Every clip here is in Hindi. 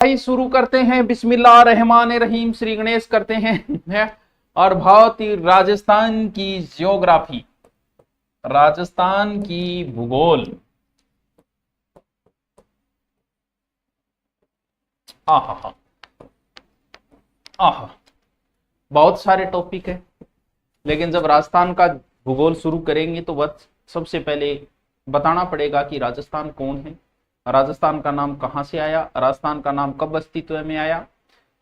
भाई शुरू करते हैं, बिस्मिल्लाह रहमान रहीम, श्री गणेश करते हैं। और बहुत ही राजस्थान की ज्योग्राफी, राजस्थान की भूगोल, आहा आहा, बहुत सारे टॉपिक है। लेकिन जब राजस्थान का भूगोल शुरू करेंगे तो बस सबसे पहले बताना पड़ेगा कि राजस्थान कौन है, राजस्थान का नाम कहाँ से आया, राजस्थान का नाम कब अस्तित्व में आया,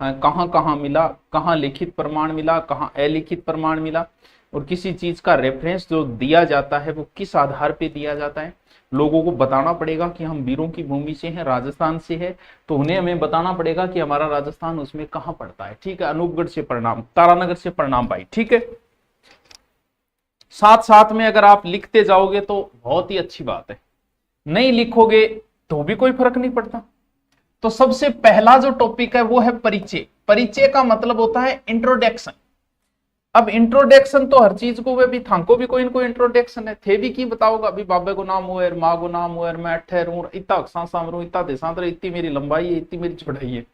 कहाँ कहाँ मिला, कहाँ लिखित प्रमाण मिला, कहाँ अलिखित प्रमाण मिला, और किसी चीज का रेफरेंस जो दिया जाता है वो किस आधार पे दिया जाता है। लोगों को बताना पड़ेगा कि हम वीरों की भूमि से हैं, राजस्थान से है, तो उन्हें हमें बताना पड़ेगा कि हमारा राजस्थान उसमें कहाँ पड़ता है। ठीक है, अनूपगढ़ से प्रणाम, तारानगर से प्रणाम भाई। ठीक है, साथ साथ में अगर आप लिखते जाओगे तो बहुत ही अच्छी बात है, नहीं लिखोगे तो भी कोई फर्क नहीं पड़ता। तो सबसे पहला जो टॉपिक है वो है परिचय। परिचय का मतलब होता है इंट्रोडक्शन। अब इंट्रोडक्शन तो हर चीज को, वे भी थांको भी कोई इनको इंट्रोडक्शन है, थे भी की बताओगा, अभी बाबे को नाम हुआ, माँ को नाम हुआ, मैं ठहरूं, इतना सांसरू, इतना देशांतर, इतनी मेरी लंबाई है, इतनी मेरी चौड़ाई है,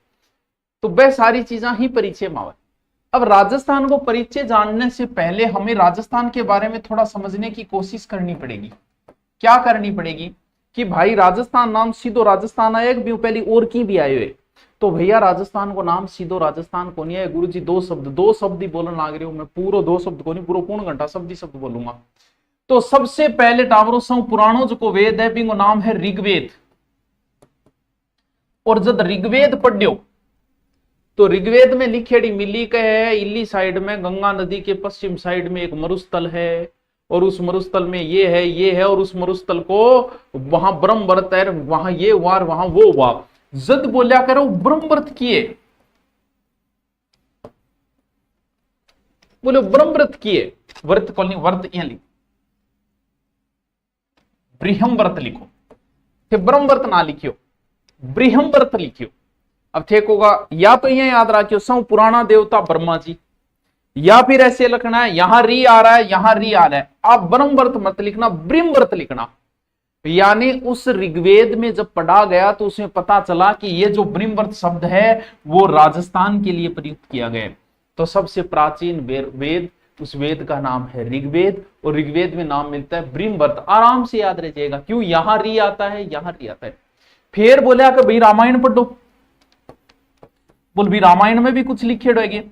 तो वह सारी चीजें ही परिचय मावे। अब राजस्थान को परिचय जानने से पहले हमें राजस्थान के बारे में थोड़ा समझने की कोशिश करनी पड़ेगी। क्या करनी पड़ेगी कि भाई राजस्थान नाम सीधो राजस्थान आया, पहले और की भी आए हुए, तो भैया राजस्थान को नाम सीधो राजस्थान को नहीं है गुरु जी, दो शब्द ही बोलने लग रहे हूं मैं, पूरा दो शब्द को नहीं, पूरा पूर्ण घंटा शब्द ही शब्द बोलूंगा। तो सबसे पहले टावरों से पुराणों जो को वेद है बिंगो नाम है ऋग्वेद। और जब ऋग्वेद पढ़ो तो ऋग्वेद में लिखेड़ी मिली कह है, इल्ली साइड में गंगा नदी के पश्चिम साइड में एक मरुस्थल है, और उस मरुस्थल में ये है, और उस मरुस्थल को वहां ब्रह्म व्रत है, वहां ये वार, वहां वो वार, जद बोलिया करो ब्रह्म व्रत किए, बोलो ब्रह्म व्रत किए, व्रत कौन, व्रत यहां लिखो, ब्रह्म व्रत लिखो, थे ब्रह्म व्रत ना लिखियो, ब्रह्म व्रत लिखियो। अब ठीक होगा, या तो यह याद रखियो सौ पुराना देवता ब्रह्मा जी, या फिर ऐसे लिखना है, यहां री आ रहा है, यहां री आ रहा है, आप ब्रह्म व्रत मत लिखना, ब्रह्म व्रत लिखना। यानी उस ऋग्वेद में जब पढ़ा गया तो उसमें पता चला कि ये जो ब्रह्म व्रत शब्द है वो राजस्थान के लिए प्रयुक्त किया गया। तो सबसे प्राचीन वेद, उस वेद का नाम है ऋग्वेद, और ऋग्वेद में नाम मिलता है ब्रह्म व्रत। आराम से याद रह जाएगा, क्यों यहां री आता है, यहां री आता है। फिर बोला कि भाई रामायण पढ़ो, बोल भी रामायण में भी कुछ लिखे रहेंगे,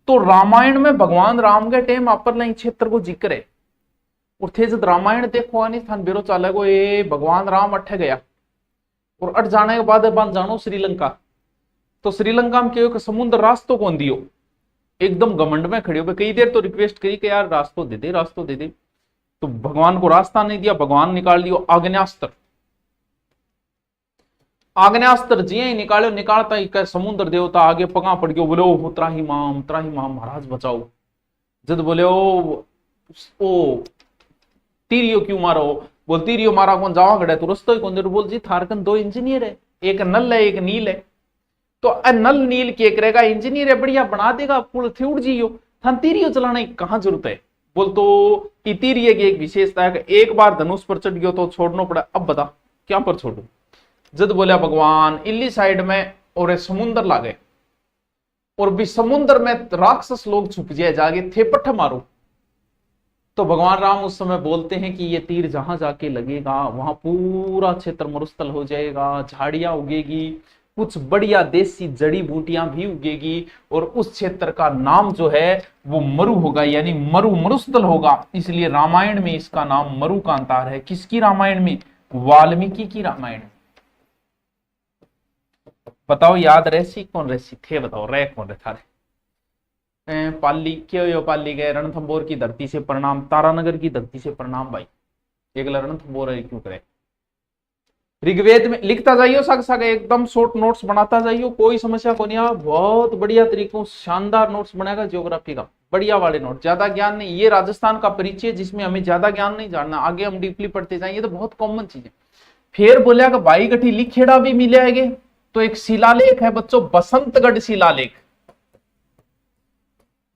तो रामायण में भगवान राम के टाइम अपर क्षेत्र को जिक्र है, और थे जब रामायण देखो आनी थान बेरो चाले को ये भगवान राम अठ गया, और अट जाने के बाद बन जानो श्रीलंका, तो श्रीलंका में क्यों समुद्र रास्तों कौन दियो, एकदम घमंड में खड़े हो, कई देर तो रिक्वेस्ट करी कि यार रास्तों दे दे, रास्तों दे दे, तो भगवान को रास्ता नहीं दिया, भगवान निकाल दियो आग्नेयास्त्र। आग्नेयास्त्र जी ही निकालो, निकालता ही समुद्र देवता आगे पगा पड़ गयो, बोले ओ त्राही माम महाराज बचाओ। जद बोले ओ तीरियो क्यों मारो, बोल तीरियो मारा कौन जावा खड़ा, तो रस्तो ही कौन दे, बोल जी थारकन दो इंजीनियर है, एक नल है एक नील है, तो नल नील के करेगा, इंजीनियर है बढ़िया बना देगा, पुल थे उड़ जियो, थान तीरियो चलाने की कहां जरूरत है। बोल तो तीरिये की एक विशेषता है कि एक बार धनुष पर चढ़ गयो तो छोड़ना पड़ा, अब बता क्या पर छोड़ू। जद बोला भगवान इल्ली साइड में और समुद्र लागे, और भी समुद्र में राक्षस लोग छुप जाए जागे, थे पट्ट मारो, तो भगवान राम उस समय बोलते हैं कि ये तीर जहां जाके लगेगा वहां पूरा क्षेत्र मरुस्थल हो जाएगा, झाड़ियां उगेगी, कुछ बढ़िया देसी जड़ी बूटियां भी उगेगी, और उस क्षेत्र का नाम जो है वो मरु होगा, यानी मरुस्थल होगा। इसलिए रामायण में इसका नाम मरु कांतार है। किसकी रामायण में, वाल्मीकि की रामायण। बताओ याद रहसी कौन रहसी थे, बताओ रह कौन रहे थारे। पाली क्यों यो पाली गए, रणथंबोर की धरती से प्रणाम, तारानगर की धरती से प्रणाम भाई, एक रणथंबोर क्यों करे। ऋग्वेद में लिखता जाइयो, सग सग एकदम शॉर्ट नोट्स बनाता जाइयो, कोई समस्या को नहीं। बहुत बढ़िया तरीकों शानदार नोट्स बनाएगा ज्योग्राफी का, बढ़िया वाले नोट, ज्यादा ज्ञान नहीं। ये राजस्थान का परिचय जिसमें हमें ज्यादा ज्ञान नहीं जानना, आगे हम डीपली पढ़ते जाएंगे, तो बहुत कॉमन चीज है। फिर बोलिया कि भाई गठी लिखेड़ा भी मिलेगा, तो एक शिलालेख है बच्चों, बसंतगढ़ शिलालेख।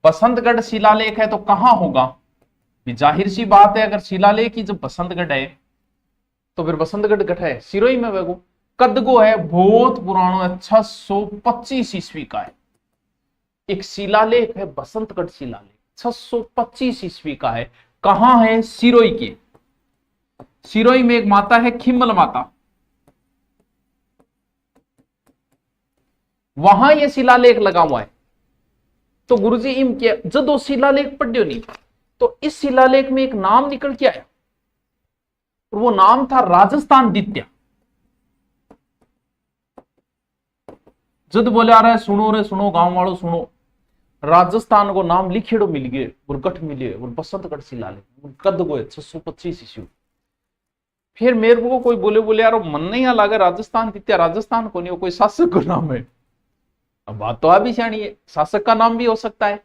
बसंतगढ़ शिलालेख है तो कहां होगा, जाहिर सी बात है, अगर शिलालेख ही जब बसंतगढ़ है तो फिर बसंतगढ़ गठ है सिरोही में वेगो, कद को है, बहुत पुरानो है, 625 ईस्वी का है। एक शिलालेख है, बसंतगढ़ शिलालेख, 625 ईस्वी का है। कहां है? सिरोही के। सिरोही में एक माता है खिम्मल माता, वहां ये शिलालेख लगा हुआ है। तो गुरुजी इम क्या जदो शिलालेख पढ़ियो नहीं, तो इस शिलालेख में एक नाम निकल के आया, और वो नाम था राजस्थान दित्या। जद बोले आ रहा है, सुनो रे सुनो, गांव वालों सुनो, राजस्थान को नाम लिखेड़ो मिल गए, और गठ मिले, और बसंतगढ़ शिलालेख, कद गो 625 ईस्वी। फिर मेरे को कोई बोले यार मन नहीं आ लगा, राजस्थान दित्या, राजस्थान को नहीं, वो कोई शासक का नाम है। अब बात तो आप भी सियानी है, शासक का नाम भी हो सकता है,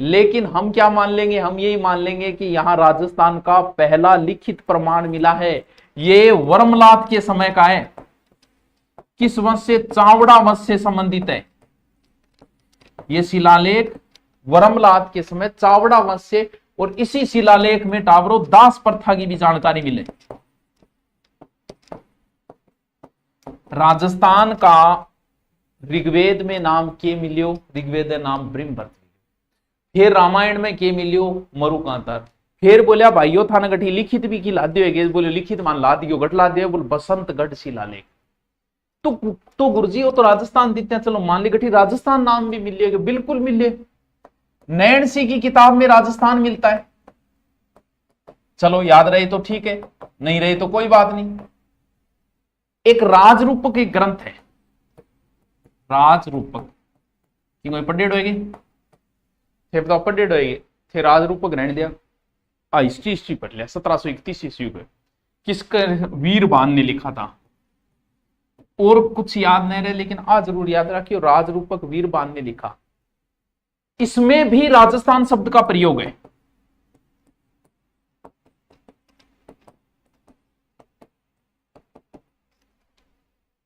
लेकिन हम क्या मान लेंगे? हम यही मान लेंगे कि यहां राजस्थान का पहला लिखित प्रमाण मिला है, ये वर्मलात के समय का है। किस वंश से? चावड़ा वंश से संबंधित है ये शिलालेख, वर्मलात के समय चावड़ा वंश से। और इसी शिलालेख में टावरो दास प्रथा की भी जानकारी मिले। राजस्थान का ऋग्वेद में नाम के मिलियो, ऋग्वेद नाम ब्रह्मवर्त। फिर रामायण में के मिलियो, मरुकांतर। फिर बोलिया भाइयों थाना गठी लिखित भी की ला दियो, बोले लिखित मान ला दियो, गठ ला दियो, बोल बसंतगढ़ शिलालेख। तो गुरुजी वो तो राजस्थान देते हैं, चलो मान ली गठी राजस्थान नाम भी मिल लिया, बिल्कुल मिले। नैन सिंह की किताब में राजस्थान मिलता है, चलो याद रहे तो ठीक है, नहीं रहे तो कोई बात नहीं। एक राजरूपक एक ग्रंथ है, राजरूपक की कोई पढ़ेड़ होगी थे, बताओ पढ़ेड़ होगी थे, राजरूपक रहने दिया। हिस्ट्री पढ़ लिया, 1731 ईस्वी को किसका वीरबान ने लिखा था, और कुछ याद नहीं रहे, लेकिन आज जरूर याद रखियो, राजरूपक वीरबान ने लिखा। इसमें भी राजस्थान शब्द का प्रयोग है।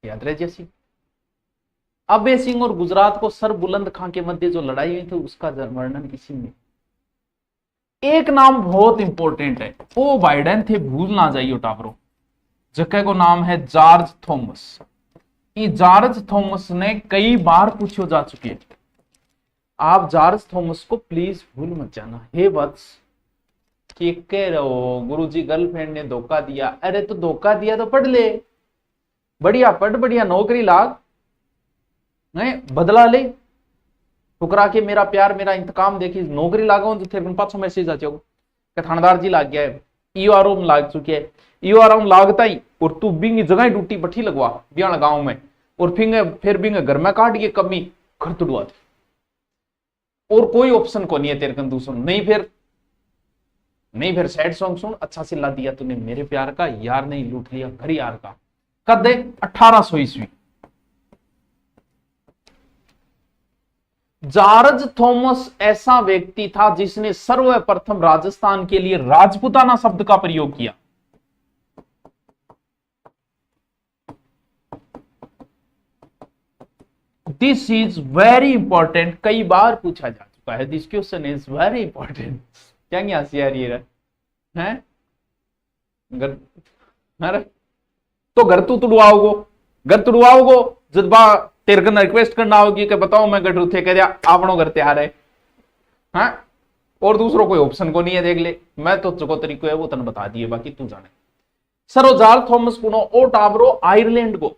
याद रहे जैसी अभय सिंह और गुजरात को सर बुलंद खां के मध्य जो लड़ाई हुई थी, उसका वर्णन इसी में। एक नाम बहुत इंपॉर्टेंट है, ओ बाइडेन थे, भूल ना जाइयो टावरो, जगह को नाम है जॉर्ज थॉमस। ये जॉर्ज थॉमस ने कई बार पूछो जा चुके हैं, आप जॉर्ज थॉमस को प्लीज भूल मत जाना। हे वत्स, कि कह रहो गुरुजी गर्लफ्रेंड ने धोखा दिया, अरे तो धोखा दिया तो पढ़ ले, बढ़िया पढ़, बढ़िया नौकरी लाग, नहीं बदला ले, ठुकरा के मेरा प्यार मेरा इंतकाम देखी, नौकरी लागो तो थे 500 मैसेज आ जाओ थानेदार जी लाग गया है, ईओआरओ में लाग चुके हैं, ईओआरओ में लागता ही, और तू बिंग जगह ड्यूटी बठी लगवा बियाण गांव में, और फिर बिंग घर में काट के कमी घर तुड़वा दे, और कोई ऑप्शन को नहीं है तेरे कन दूसरा। नहीं फिर सैड सॉन्ग सुन, अच्छा से ला दिया तूने मेरे प्यार का, यार नहीं लूट लिया घर यार का। कद 1800 ईस्वी। जॉर्ज थॉमस ऐसा व्यक्ति था जिसने सर्वप्रथम राजस्थान के लिए राजपूताना शब्द का प्रयोग किया। दिस इज वेरी इंपॉर्टेंट, कई बार पूछा जा चुका है, this question is very important. क्या नहीं हंसी आ रही है? अरे तो घर तू तुड़वाओगो जब बा तेरे को रिक्वेस्ट करना होगी कि बताओ मैं गठरू थे, कह दिया आपनो घर तैयार है, हाँ? और दूसरों कोई ऑप्शन को नहीं है, देख ले, मैं तो जो तरीको है वो तन बता दिए, बाकी तू जाने। सर जॉर्ज थॉमस कुनो ओ टावरो आयरलैंड को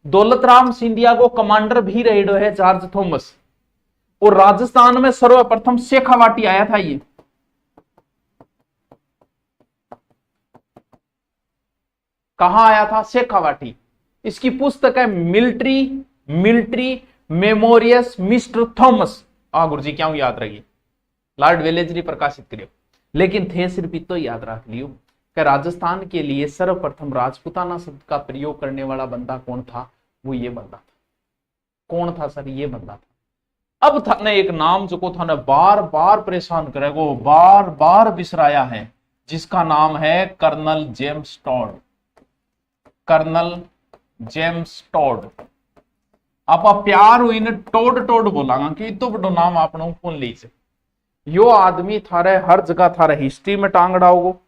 दौलतराम सिंधिया को कमांडर भी रहे है जॉर्ज थॉमस, और राजस्थान में सर्वप्रथम शेखावाटी आया था। ये कहां आया था? शेखावाटी। इसकी पुस्तक है मिलिट्री मेमोरियस मिस्टर थॉमस। गुरुजी क्या याद रखिए, लॉर्ड वेलेज ने प्रकाशित करियो, लेकिन थे सिर्फ तो याद रख लियो कि राजस्थान के लिए सर्वप्रथम राजपूताना शब्द का प्रयोग करने वाला बंदा कौन था? वो ये बंदा था। कौन था सर? ये बंदा था। अब था ने एक नाम जो को था ना बार बार परेशान करेगा, बार बार बिसराया है, जिसका नाम है colonel James Tod. Colonel James Tod. आप प्यार हुई ने टोड बोलांगा कि तो बड़ो नाम आपने कौन ली से। यो आदमी थारे हर जगह, थारे हिस्ट्री में टांग डाओगो,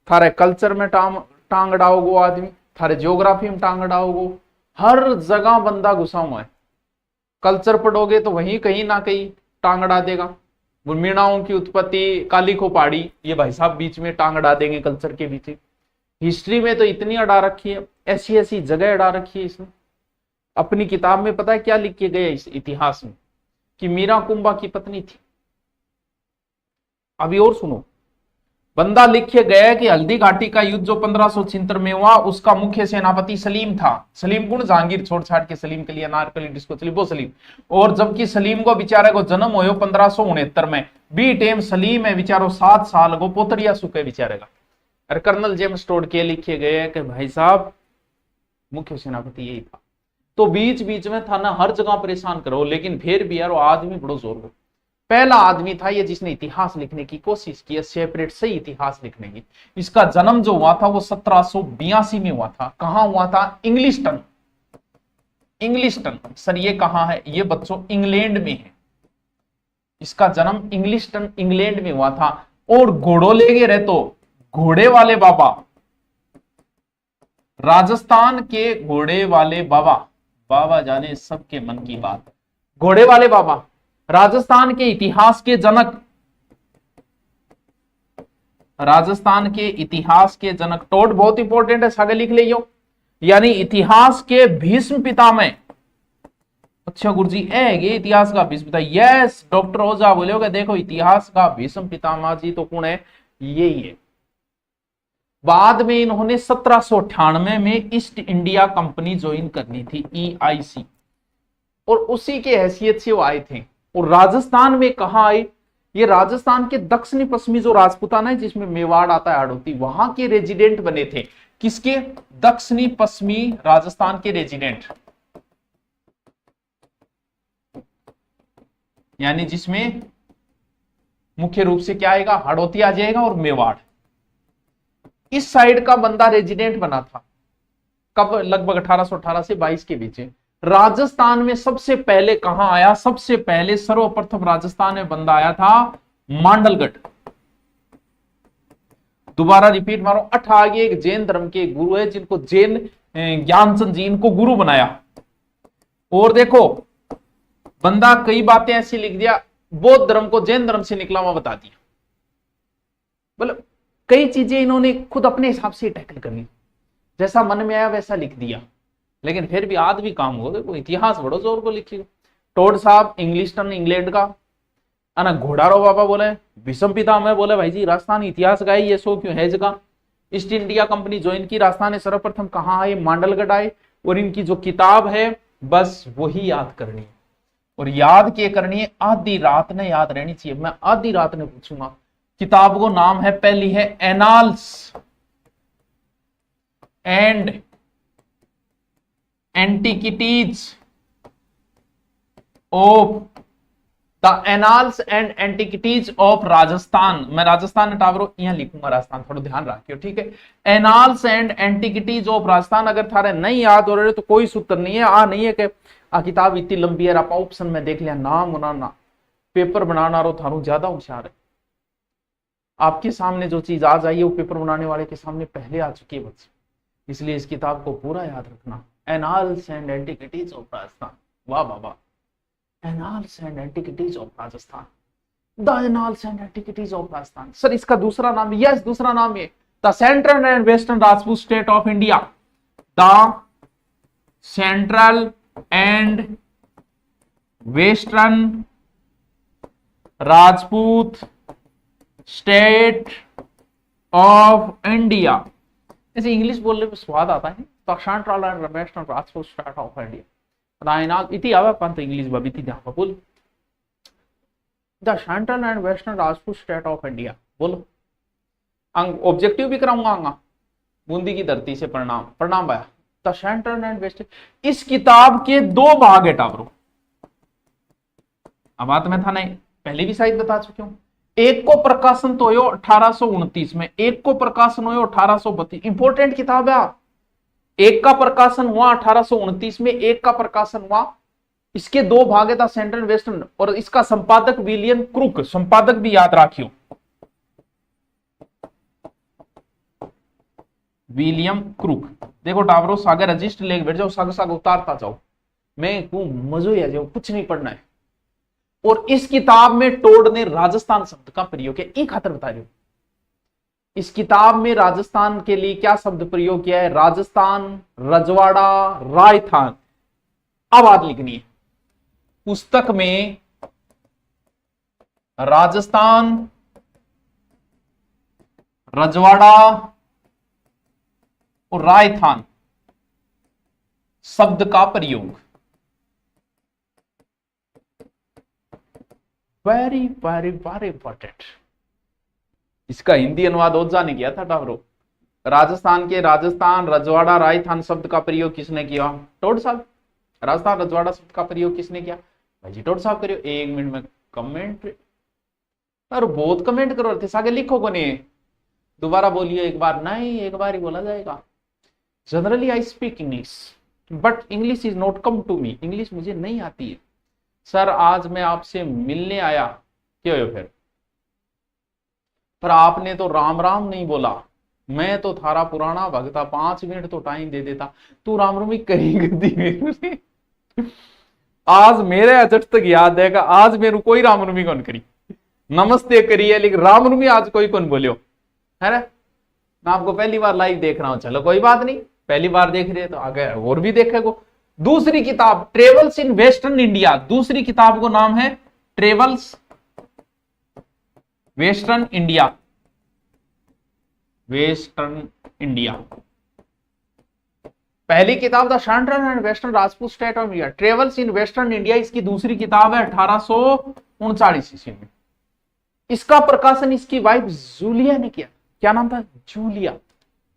थारे कल्चर में टांग डाओगो, आदमी थारे ज्योग्राफी में टांग डाओगो, हर जगह बंदा घुसा हुआ है। कल्चर पढ़ोगे तो वहीं कहीं ना कहीं टांग अड़ा देगा। मीणाओं की उत्पत्ति, काली को पहाड़ी, ये भाई साहब बीच में टांग अड़ा देंगे कल्चर के बीच। हिस्ट्री में तो इतनी अड़ा रखी है, ऐसी ऐसी जगह अड़ा रखी है इसने। अपनी किताब में पता है क्या लिख के गए इस इतिहास में, कि मीरा कुंभा की पत्नी थी। अभी और सुनो, बंदा लिख के गया कि हल्दी घाटी का युद्ध जो 1576 में हुआ, उसका मुख्य सेनापति सलीम था। सलीम कौन? जहांगीर छोड़ छाड़ के सलीम के लिए अनारकली डिस्को चली, वो सलीम। और जबकि सलीम को बेचारे को जन्म हो 1569 में, बी टेम सलीम है बेचारो 7 साल को पोतरिया सुखे बेचारे का। अरे कर्नल जेम्स टोड के लिखे गए कि भाई साहब मुख्य सेनापति यही था। तो बीच बीच में था ना, हर जगह परेशान करो, लेकिन फिर भी यार वो आदमी बड़ो जोर हो। पहला आदमी था ये जिसने इतिहास लिखने की कोशिश की, सेपरेट सही इतिहास लिखने की। इसका जन्म जो हुआ था वो 1782 में हुआ था। कहां हुआ था? इंग्लिस्टन। इंग्लिस्टन सर ये कहां है? ये बच्चों इंग्लैंड में है। इसका जन्म इंग्लिस्टन इंग्लैंड में हुआ था। और घोड़ो ले गए रहे तो घोड़े वाले बाबा, राजस्थान के घोड़े वाले बाबा, बाबा जाने सबके मन की बात। घोड़े वाले बाबा राजस्थान के इतिहास के जनक, राजस्थान के इतिहास के जनक। टोड बहुत इंपॉर्टेंट है, सागे लिख लियो। यानी इतिहास के भीष्म पितामह। अच्छा गुरुजी ये इतिहास का भीष्म पिता? यस डॉक्टर ओझा बोलोगे, देखो इतिहास का भीष्म पितामह जी तो कौन है? यही है। बाद में इन्होंने 1798 में ईस्ट इंडिया कंपनी ज्वाइन करनी थी, EIC, और उसी के हैसियत से वो आए थे। और राजस्थान में कहा आए? ये राजस्थान के दक्षिणी पश्चिमी जो राजपूताना है, जिसमें मेवाड़ आता है, हाड़ौती, वहां के रेजिडेंट बने थे। किसके? दक्षिणी पश्चिमी राजस्थान के रेजिडेंट, यानी जिसमें मुख्य रूप से क्या आएगा? हाड़ौती आ जाएगा और मेवाड़। इस साइड का बंदा रेजिडेंट बना था। कब? लगभग 1818 से 22 के बीच। राजस्थान में सबसे पहले कहां आया? सबसे पहले सर्वप्रथम राजस्थान में बंदा आया था मांडलगढ़। दोबारा रिपीट मारो, आगे एक जैन धर्म के गुरु है जिनको जैन ज्ञानचंद जी इनको गुरु बनाया। और देखो बंदा कई बातें ऐसी लिख दिया, बौद्ध धर्म को जैन धर्म से निकला हुआ बता दिया। मतलब कई चीजें इन्होंने खुद अपने हिसाब से टैकल करनी, जैसा मन में आया वैसा लिख दिया। लेकिन फिर भी आज भी काम हो, देखो इतिहास बड़ो जोर को लिखिएगा। टोड साहब इंग्लिस्टन इंग्लैंड का, अना घोड़ारो बाबा बोले भीष्म पितामह बोले भाई जी राजस्थान इतिहास का ये सो क्यों है जगह। ईस्ट इंडिया कंपनी ज्वाइन की, राजस्थान सर्वप्रथम कहां आए? मांडलगढ़ आए। और इनकी जो किताब है बस वही याद करनी है, और याद के करनी है आधी रात ने याद रहनी चाहिए। मैं आधी रात ने पूछूंगा। किताब को नाम है, पहली है annals and antiquities of the annals and antiquities of Rajasthan. मैं राजस्थान टावरो यहां लिखूंगा, राजस्थान थोड़ा ध्यान रखियो, ठीक है। Annals and antiquities of Rajasthan. अगर थारे नहीं याद हो रहे तो कोई सूत्र नहीं है, आ नहीं है कि आ किताब इतनी लंबी है, आप ऑप्शन में देख लिया नाम बनाना, पेपर बनाना रो थारू ज्यादा होशियार है। आपके सामने जो चीज आ जाइए वो पेपर बनाने वाले के सामने पहले आ चुकी है बच्चे, इसलिए इस किताब को पूरा याद रखना। Annals and antiquities of Rajasthan, वाह बाबा, annals and antiquities of Rajasthan, the annals and antiquities of Rajasthan. Sir इसका दूसरा नाम? यस दूसरा नाम है the central and western Rajput state of India, the central and western Rajput state of India. ऐसे इंग्लिश बोलने में स्वाद आता है। The central and western Rajput state of India, इति आवे पंत इंग्लिश बबीती ध्यान बोल, the central and western Rajput state of India बोलो। ऑब्जेक्टिव भी कराऊंगा आंगा, बूंदी की धरती से प्रणाम, प्रणाम भाया। द सेंट्रल एंड वेस्टर्न, इस किताब के 2 भाग है टावरो। अब बात मैं था नहीं पहले भी शायद बता चुके हूं। एक को प्रकाशन तो हो 1829 में, एक को प्रकाशन हो 1832। इंपॉर्टेंट किताब है। एक का प्रकाशन हुआ 1829 में, एक का प्रकाशन हुआ, इसके 2 भाग था सेंट्रल वेस्टर्न, और इसका संपादक विलियम क्रुक, संपादक भी याद रखियो, विलियम क्रूक। देखो टावरो सागर रजिस्टर लेके बैठ जाओ, साग साग उतारता जाओ, मैं को मजो ही आ जाओ, कुछ नहीं पढ़ना है। और इस किताब में टोड ने राजस्थान शब्द का प्रयोग किया, एक खातर बता रही हूं। इस किताब में राजस्थान के लिए क्या शब्द प्रयोग किया है? राजस्थान, रजवाड़ा, रायथान। अब बात लिखनी है पुस्तक में, राजस्थान, रजवाड़ा और रायथान शब्द का प्रयोग। Very very very important. इसका हिंदी अनुवाद ओझा ने किया था टावरो। राजस्थान के राजस्थान, रजवाड़ा, रायथान शब्द का प्रयोग किसने किया? टोड साहब। राजस्थान, रजवाड़ा शब्द का प्रयोग किसने किया? भाई जी टोड साहब करियो। 1 मिनट में कमेंट, अरे बहुत कमेंट करो थे, आगे लिखो को नहीं, दोबारा बोलिए एक बार। नहीं, एक बार ही बोला जाएगा। Generally I speak English but English is not come to me. English मुझे नहीं आती है सर, आज मैं आपसे मिलने आया। क्यों हो फिर? पर आपने तो राम राम नहीं बोला, मैं तो थारा पुराना भगता, 5 मिनट तो टाइम दे देता। तू राम राम ही करी गद्दी मेरे। आज मेरे अजट तक याद है कि आज मेरे कोई राम रामी कौन करी, नमस्ते करी है, लेकिन राम रामी आज कोई कौन बोलियो है ना। मैं आपको पहली बार लाइव देख रहा हूं, चलो कोई बात नहीं, पहली बार देख रहे हैं तो आगे और भी देखेगो। दूसरी किताब ट्रेवल्स इन वेस्टर्न इंडिया, दूसरी किताब को नाम है travels western India, western India. पहली किताब the central and western Rajput state of India, travels in western India इसकी दूसरी किताब है 1839 ईस्वी में। इसका प्रकाशन इसकी वाइफ जूलिया ने किया। क्या नाम था? जूलिया,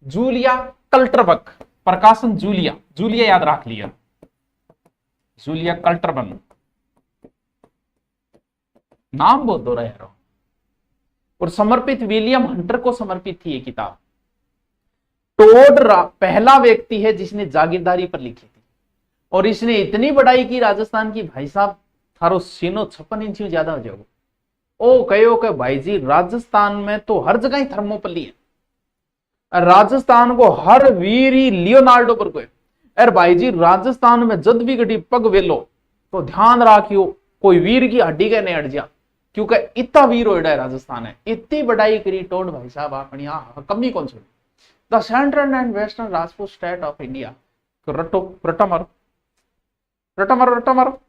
जूलिया कल्टरबर्ग। प्रकाशन जूलिया, जूलिया याद रख लिया, जूलिया कल्टरबर्ग, नाम बहुत हो रहा है। और समर्पित विलियम हंटर को समर्पित थी ये किताब। टोड पहला व्यक्ति है जिसने जागीरदारी पर लिखी थी, और इसने इतनी बड़ाई की राजस्थान की, भाई साहब थारो सीनो 56 इंच ज्यादा हो जाओगे। ओ कहो के भाई जी राजस्थान में तो हर जगह ही थर्मोपल्ली है, राजस्थान को हर वीर ही लियोनार्डो पर कोई। अरे भाई जी राजस्थान में जद भी गटी पग वेलो तो ध्यान रखियो कोई वीर की हड्डी के नहीं हट जा, क्योंकि इतना वीर हो है राजस्थान है। इतनी बढ़ाई करी टोड भाई साहब अपनी कमी कौन छोड़ी। The central and western Rajput state of India. रटो, रटा मारो, रटा मारो, रटा मारो,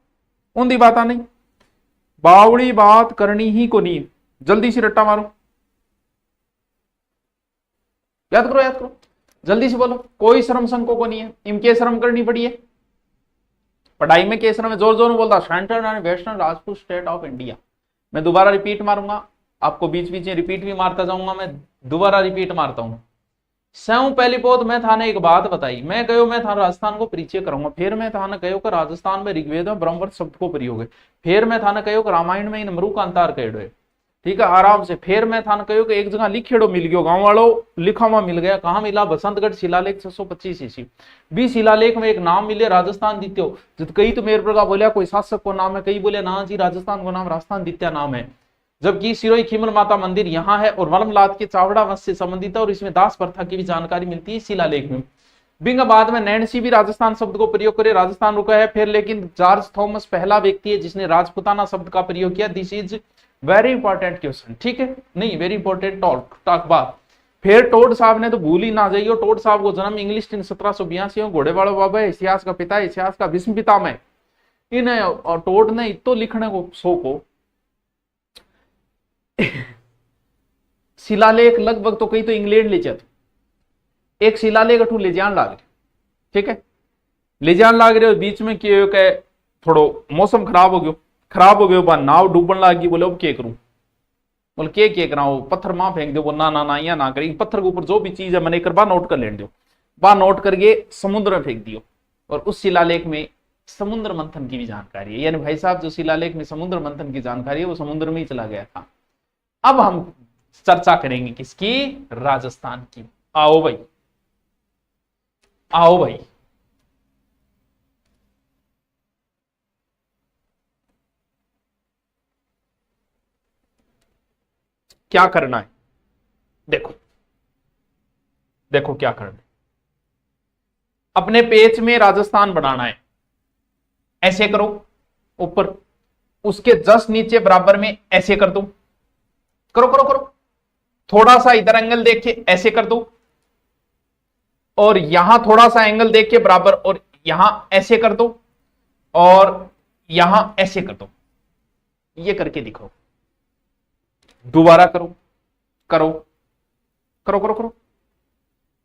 ऊंधी बात नहीं, बावड़ी बात करनी ही को नहीं, जल्दी से रट्टा मारो, याद करो, याद करो, जल्दी से बोलो। कोई श्रम संको को नहीं है, इनके श्रम करनी पड़ी है पढ़ाई में। के श्रम में जोर जोर में बोलता, central and western Rajput state of India. मैं दोबारा रिपीट मारूंगा, आपको बीच बीच में रिपीट भी मारता जाऊंगा, मैं दोबारा रिपीट मारता हूं। सौ पहली पोत मैं थाने एक बात बताई, मैं कहो मैं था राजस्थान को परिचय करूंगा, फिर मैं थाने कहो कि राजस्थान में ऋग्वेद में ब्रह्मवर्त शब्द को प्रयोग है, फिर मैं थाने कहो कि रामायण में इन मरु का अंतार कहो है, ठीक है आराम से। फिर मैं थाने कहो कि एक जगह लिखेड़ो मिल गयो, गांव वालों लिखा हुआ मिल गया, कहां मिला? बसंतगढ़ शिलालेख 625 ईस्वी। भी शिलालेख में एक नाम मिले राजस्थान द्वितीय। जब कई तो मेरे प्रकार बोलिया कोई शासक को नाम है, कई बोले ना जी राजस्थान को नाम राजस्थान द्वितीय नाम है, जबकि सिरोही खीमन माता मंदिर यहाँ है और वलमलाद के चावड़ा वंश से संबंधित है, और इसमें दास प्रथा की भी जानकारी मिलती है शिलालेख में। बिंग बाद में नैन्सी भी राजस्थान शब्द को प्रयोग करे, राजस्थान रुका है फिर, लेकिन जॉर्ज थॉमस पहला व्यक्ति है जिसने राजपुताना शब्द का प्रयोग किया। This is very important question, ठीक है, नहीं वेरी इंपॉर्टेंट टॉक बात। फिर टोड साहब ने तो भूल ही ना जाइयो, टोड साहब को जन्म इंग्लिश 1782 घोड़ेवाड़ा बाबा है, इतिहास का पिता है, इतिहास का भीष्म पितामह। इन और टोड ने इतो लिखने को शो को शिलालेख लगभग तो कई तो इंग्लैंड ले जाते, एक शिलालेख अठू ले जान लाग रहे, ठीक है, ले जान लाग रहे, बीच में क्या के थोड़ो मौसम खराब हो गयो, बा नाव डूबन लागी, बोले अब क्या करूं, बोले के करा, पत्थर मां फेंक दो, ना ना ना या ना करी, पत्थर के ऊपर जो भी चीज है मैंने एक बार नोट कर लेने दो, बा नोट करके समुद्र में फेंक दियो। और उस शिलालेख में समुद्र मंथन की भी जानकारी है, यानी भाई साहब जो शिलालेख में समुद्र मंथन की जानकारी है वो समुद्र में ही चला गया था। अब हम चर्चा करेंगे किसकी? राजस्थान की। आओ भाई, आओ भाई, क्या करना है देखो, देखो क्या करना है, अपने पेज में राजस्थान बनाना है, ऐसे करो ऊपर, उसके जस्ट नीचे बराबर में ऐसे कर दो, करो करो करो, थोड़ा सा इधर एंगल देख के ऐसे कर दो, और यहां थोड़ा सा एंगल देख के बराबर, और यहां ऐसे कर दो, और यहां ऐसे कर दो, ये करके दिखाओ, दोबारा करो करो करो करो करो।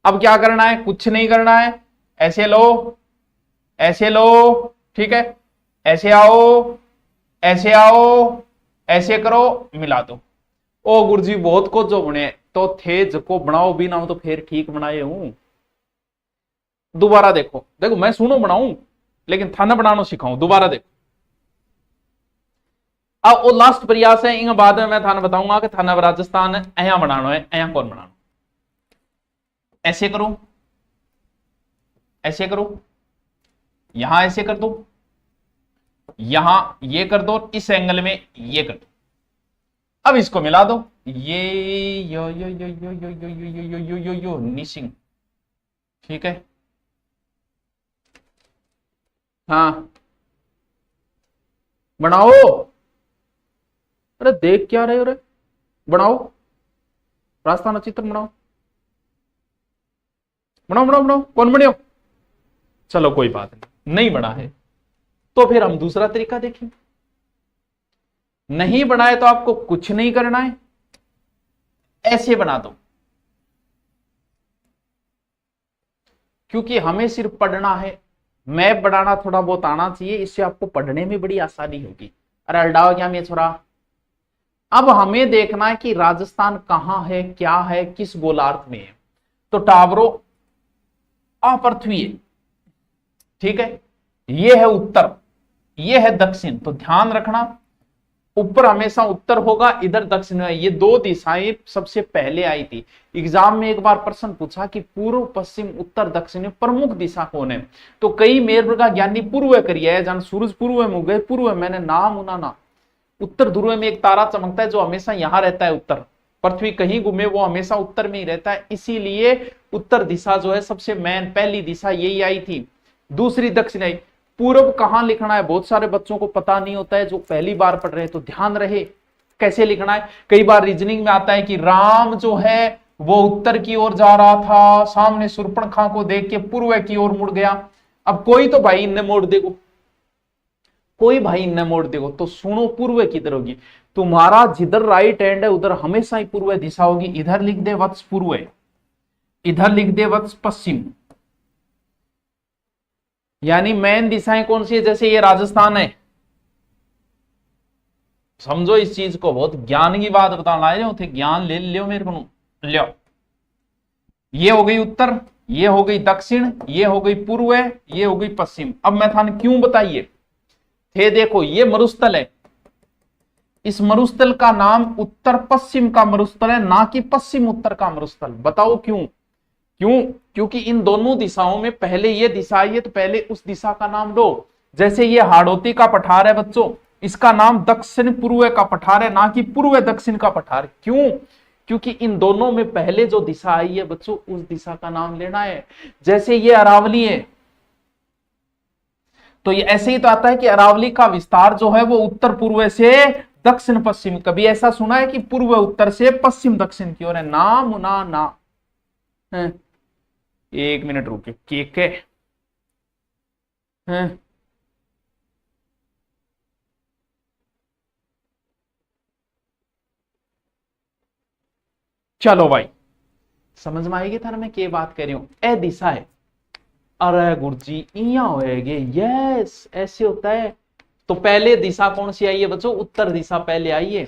अब क्या करना है, कुछ नहीं करना है, ऐसे लो, ऐसे लो, ठीक है, ऐसे आओ, ऐसे आओ, ऐसे करो, मिला दो। ओ गुरुजी बहुत को जो बने तो थे, जको बनाओ भी ना तो फिर ठीक बनाए हूं। दोबारा देखो, देखो मैं सुनो बनाऊं लेकिन थाना बनाना सिखाऊं, दोबारा देखो। अब वो लास्ट प्रयास है, इन बाद में मैं थाना बताऊंगा कि थाना राजस्थान अया बनाना है, अया कौन बनाना। ऐसे करो, ऐसे करो, यहां ऐसे कर दो, यहां ये कर दो, इस एंगल में ये कर दो। अब इसको मिला दो, ये यो यो यो यो यो यो यो यो यो यो यो निशिंग, ठीक है। हाँ बनाओ, अरे देख क्या रहे हो रे, बनाओ राजस्थान चित्र बनाओ, बनाओ बनाओ बनाओ, कौन बने हो। चलो कोई बात नहीं बना है तो फिर हम दूसरा तरीका देखें। नहीं बनाए तो आपको कुछ नहीं करना है, ऐसे बना दो, क्योंकि हमें सिर्फ पढ़ना है, मैप बनाना थोड़ा बहुत आना चाहिए, इससे आपको पढ़ने में बड़ी आसानी होगी। अरे अल्डाओ क्या मैं छोरा। अब हमें देखना है कि राजस्थान कहां है, क्या है, किस गोलार्ध में है। तो टावरो अपृथ्वी है, ठीक है, ये है उत्तर, ये है दक्षिण। तो ध्यान रखना ऊपर हमेशा उत्तर होगा, इधर दक्षिण है। ये दो दिशाएं सबसे पहले आई थी। एग्जाम में एक बार प्रश्न पूछा कि पूर्व पश्चिम उत्तर दक्षिण में प्रमुख दिशा कौन है, तो कई मेर का ज्ञानी पूर्व करिए है, जहां सूरज पूर्व में उगे, पूर्व मैंने नाम उना ना। उत्तर ध्रुव में एक तारा चमकता है जो हमेशा यहां रहता है उत्तर, पृथ्वी कहीं घूमे वो हमेशा उत्तर में ही रहता है, इसीलिए उत्तर दिशा जो है सबसे मेन पहली दिशा यही आई थी। दूसरी दक्षिण आई। पूर्व कहां लिखना है बहुत सारे बच्चों को पता नहीं होता है, जो पहली बार पढ़ रहे हैं, तो ध्यान रहे कैसे लिखना है। कई बार रीजनिंग में आता है कि राम जो है वो उत्तर की ओर जा रहा था, सामने शूर्पणखा को देख के पूर्व की ओर मुड़ गया। अब कोई तो भाई इन्हें मोड़ देगो, कोई भाई इन्हें मोड़ देगो, तो सुनो पूर्व किधर होगी। तुम्हारा जिधर राइट हैंड है उधर हमेशा ही पूर्व दिशा होगी। इधर लिख दे वत्स पूर्व, इधर लिख दे वत्स पश्चिम। यानी मेन दिशाएं कौन सी है, जैसे ये राजस्थान है, समझो इस चीज को, बहुत ज्ञान की बात बताना है, थे ज्ञान ले लियो मेरे को, लियो। ये हो गई उत्तर, ये हो गई दक्षिण, ये हो गई पूर्व, ये हो गई पश्चिम। अब मैं थाने क्यों बताइए थे, देखो ये मरुस्थल है, इस मरुस्थल का नाम उत्तर पश्चिम का मरुस्थल है, ना कि पश्चिम उत्तर का मरुस्थल। बताओ क्यों? क्यों? क्योंकि इन दोनों दिशाओं में पहले ये दिशा आई है तो पहले उस दिशा का नाम लो। जैसे ये हाड़ौती का पठार है बच्चों, इसका नाम दक्षिण पूर्व का पठार है, ना कि पूर्व दक्षिण का पठार। क्यों? क्योंकि इन दोनों में पहले जो दिशा आई है बच्चों उस दिशा का नाम लेना है। जैसे ये अरावली है तो ये ऐसे ही तो आता है कि अरावली का विस्तार जो है वो उत्तर पूर्व से दक्षिण पश्चिम। कभी ऐसा सुना है कि पूर्व उत्तर से पश्चिम दक्षिण की ओर है? ना मुना ना है। एक मिनट रुके, केक है। चलो भाई समझ में आएगी था ना मैं क्या बात कर रही हूं। ए दिशा है, अरे गुरुजी इया होएगे, यस ऐसे होता है। तो पहले दिशा कौन सी आई है बच्चों? उत्तर दिशा पहले आई है।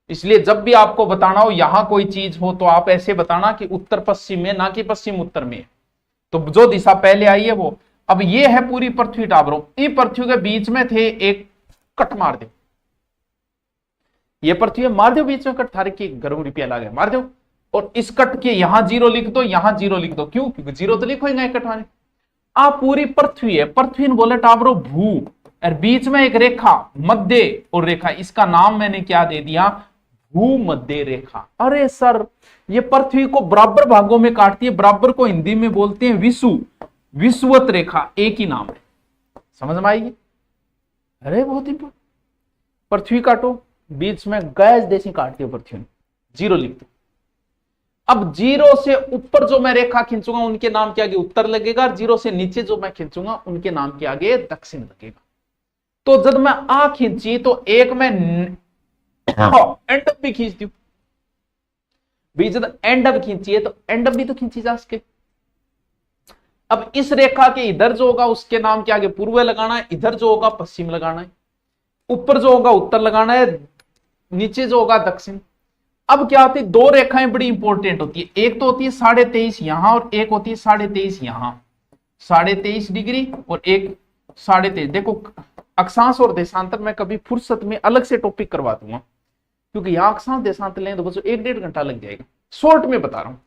इसलिए जब भी आपको बताना हो यहां कोई चीज हो तो आप ऐसे बताना कि उत्तर पश्चिम में, ना कि पश्चिम उत्तर में। तो जो दिशा पहले आई है वो। अब ये है पूरी पृथ्वी टावरों, इन पृथ्वी के बीच में थे एक कट मार दो, ये पृथ्वी मार दो बीच में कट, थारे की गर्म रुपया लगे मार दो। और इस कट के यहां जीरो लिख दो, यहां जीरो लिख दो। क्यों? क्योंकि जीरो तो लिखो ही कट मारे। आप पूरी पृथ्वी है, पृथ्वी बोले टावरों भू, और बीच में एक रेखा मध्य और रेखा, इसका नाम मैंने क्या दे दिया? भूमध्य रेखा। अरे सर, ये पृथ्वी को बराबर भागों में काटती है, बराबर को हिंदी में बोलते हैं विषुव, विषुवत रेखा एक ही नाम है। समझ में आएगी? अरे बहुत ही, पृथ्वी काटो, बीच में गैस देसी काटती है पृथ्वी में, जीरो लिख दो। अब जीरो से ऊपर जो मैं रेखा खींचूंगा उनके नाम के आगे उत्तर लगेगा, जीरो से नीचे जो मैं खींचूंगा उनके नाम के आगे दक्षिण लगेगा। तो जब मैं आ खींची तो एक में एंड अप भी खींचती हूं, बीच जब एंड अप खींची है तो एंड अप भी तो खींची जा सके। अब इस रेखा के इधर जो होगा उसके नाम के आगे पूर्व लगाना है, इधर जो होगा पश्चिम लगाना है, ऊपर जो होगा उत्तर लगाना है, नीचे जो होगा दक्षिण। अब क्या होती है, दो रेखाएं बड़ी इंपॉर्टेंट होती है, एक तो होती है 23.5 यहां और एक होती है 23.5 यहां, 23.5 डिग्री और एक 23.5। देखो अक्षांश और देशांतर मैं कभी फुर्सत में अलग से टॉपिक करवा दूंगा, क्योंकि यहां अक्षांश देशांतर लें तो बस 1-1.5 घंटा लग जाएगा। शॉर्ट में बता रहा हूं।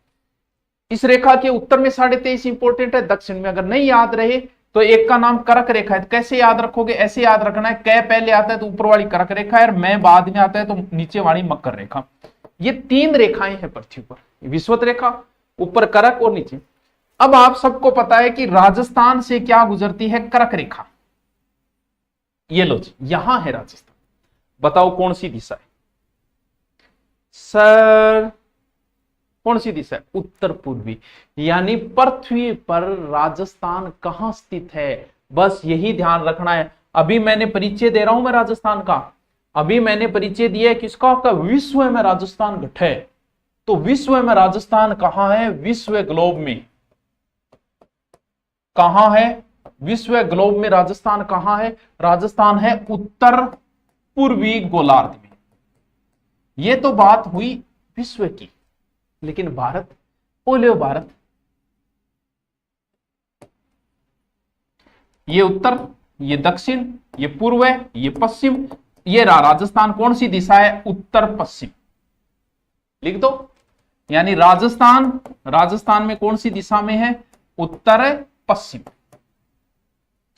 इस रेखा के उत्तर में 23.5 इंपॉर्टेंट है, दक्षिण में अगर नहीं याद रहे तो एक का नाम करक रेखा है। कैसे याद रखोगे? ऐसे याद रखना है, कै पहले आता है तो ऊपर वाली करक रेखा है, और मैं बाद में आता है तो नीचे वाली मकर रेखा। ये 3 रेखाएं हैं पृथ्वी पर, विषुवत रेखा, ऊपर करक और नीचे। अब आप सबको पता है कि राजस्थान से क्या गुजरती है? करक रेखा। ये लो जी, यहां है राजस्थान। बताओ कौन सी दिशा है? सर कौन सी दिशा है? उत्तर पूर्वी। यानी पृथ्वी पर राजस्थान कहां स्थित है, बस यही ध्यान रखना है। अभी मैंने परिचय दे रहा हूं मैं राजस्थान का, अभी मैंने परिचय दिया है किसका? आपका विश्व में राजस्थान घट है। तो विश्व में राजस्थान कहां है? विश्व ग्लोब में कहां है? विश्व ग्लोब में राजस्थान कहां है? राजस्थान है उत्तर पूर्वी गोलार्ध में। यह तो बात हुई विश्व की, लेकिन भारत, बोले भारत, ये उत्तर, ये दक्षिण, ये पूर्व, ये पश्चिम, ये राजस्थान कौन सी दिशा है? उत्तर पश्चिम। लिख दो। यानी राजस्थान में कौन सी दिशा में है? उत्तर पश्चिम।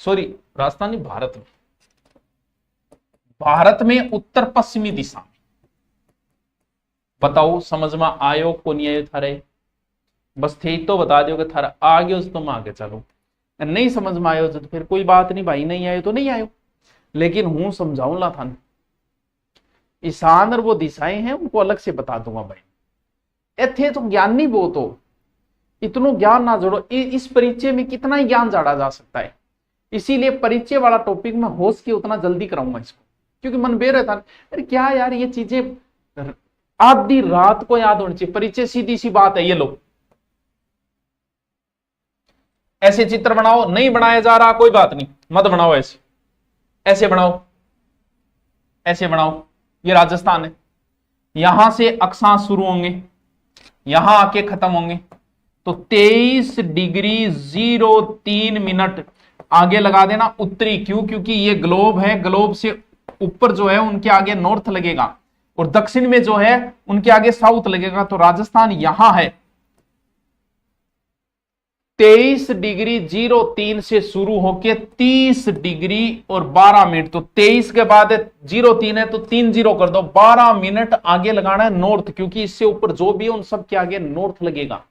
सॉरी, राजस्थान नहीं, भारत में उत्तर पश्चिमी दिशा में। बताओ समझ में आयो को नहीं आयो थारे? बस थे तो बता दो कि थारा आ गयो तो मैं आगे चलो, नहीं समझ में आयो तो फिर कोई बात नहीं भाई, नहीं आयो तो नहीं आयो, लेकिन हूं समझाऊंगा था। ईशान और वो दिशाएं हैं उनको अलग से बता दूंगा भाई। थे तो ज्ञान नहीं वो, तो इतनो ज्ञान ना जोड़ो। इस परिचय में कितना ही ज्ञान जोड़ा जा सकता है, इसीलिए परिचय वाला टॉपिक में होश के उतना जल्दी कराऊंगा इसको, क्योंकि मन बेर रहता है अरे क्या यार ये चीजें आधी रात को याद होनी चाहिए। परिचय सीधी सी बात है। ये लो, ऐसे चित्र बनाओ, नहीं बनाया जा रहा कोई बात नहीं, मत बनाओ, ऐसे ऐसे बनाओ, ऐसे बनाओ। ये राजस्थान है, यहां से अक्षांश शुरू होंगे, यहां आके खत्म होंगे, तो 23 डिग्री 03 मिनट आगे लगा देना उत्तरी। क्यों? क्योंकि ये ग्लोब है, ग्लोब से ऊपर जो है उनके आगे नॉर्थ लगेगा, और दक्षिण में जो है उनके आगे साउथ लगेगा। तो राजस्थान यहां है। 23 डिग्री 03 से शुरू होके 30 डिग्री और 12 मिनट, तो 23 के बाद 03 है तो 3 जीरो कर दो, 12 मिनट आगे लगाना है नॉर्थ, क्योंकि इससे ऊपर जो भी है उन सब के आगे नॉर्थ लगेगा।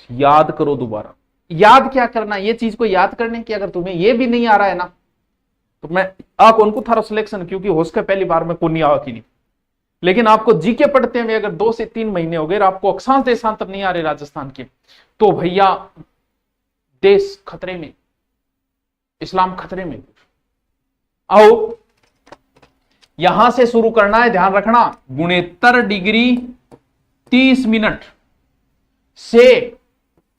याद करो दोबारा। याद क्या करना, ये चीज को याद करने की अगर तुम्हें ये भी नहीं आ रहा है ना, तो मैं कौन को थारा सिलेक्शन, क्योंकि हो सके पहली बार में कोई आ की नहीं, लेकिन आपको जीके पढ़ते हुए अगर 2 से 3 महीने हो गए और आपको अक्षांश देशांतर नहीं आ रहे राजस्थान के, तो भैया देश खतरे में, इस्लाम खतरे में। आओ यहां से शुरू करना है, ध्यान रखना। 69 डिग्री 30 मिनट से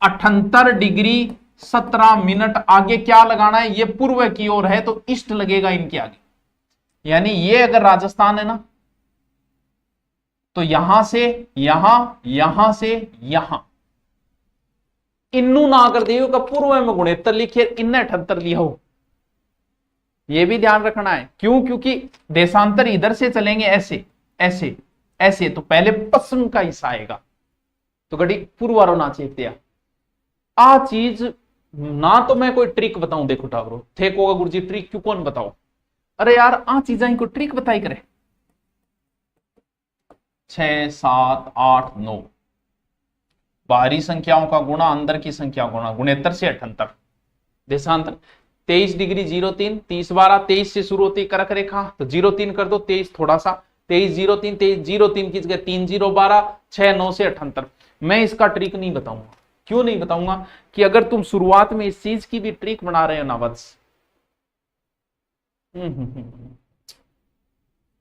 78 डिग्री 17 मिनट आगे क्या लगाना है? ये पूर्व की ओर है तो ईस्ट लगेगा इनके आगे। यानी ये अगर राजस्थान है ना, तो यहां से यहां, यहां से यहां, इन्नू ना कर दियो का पूर्व में 69 लिखिए, इन्ने 78 लिया हो। ये भी ध्यान रखना है। क्यों? क्योंकि देशांतर इधर से चलेंगे ऐसे ऐसे ऐसे, तो पहले पश्चिम का हिस्सा आएगा, तो गड़ी पूर्वारो ना चेप दिया। आ चीज ना तो मैं कोई ट्रिक बताऊं, देखो टावरो थे को गुरुजी ट्रिक क्यों कौन बताओ? अरे यार आ चीजा को ट्रिक बताई करे, 6 7 8 9, बाहरी संख्याओं का गुणा अंदर की संख्या गुणा, गुणेतर से 78। देशांतर 23 डिग्री 03, 30 12, 23 से शुरू होती कर्क रेखा, तो 03 कर दो, 23 थोड़ा सा, 23 03, 23 03 की जगह 3 0 12, 6 9 से 78। मैं इसका ट्रिक नहीं बताऊंगा। क्यों नहीं बताऊंगा? कि अगर तुम शुरुआत में इस चीज की भी ट्रिक बना रहे हो ना वत्स,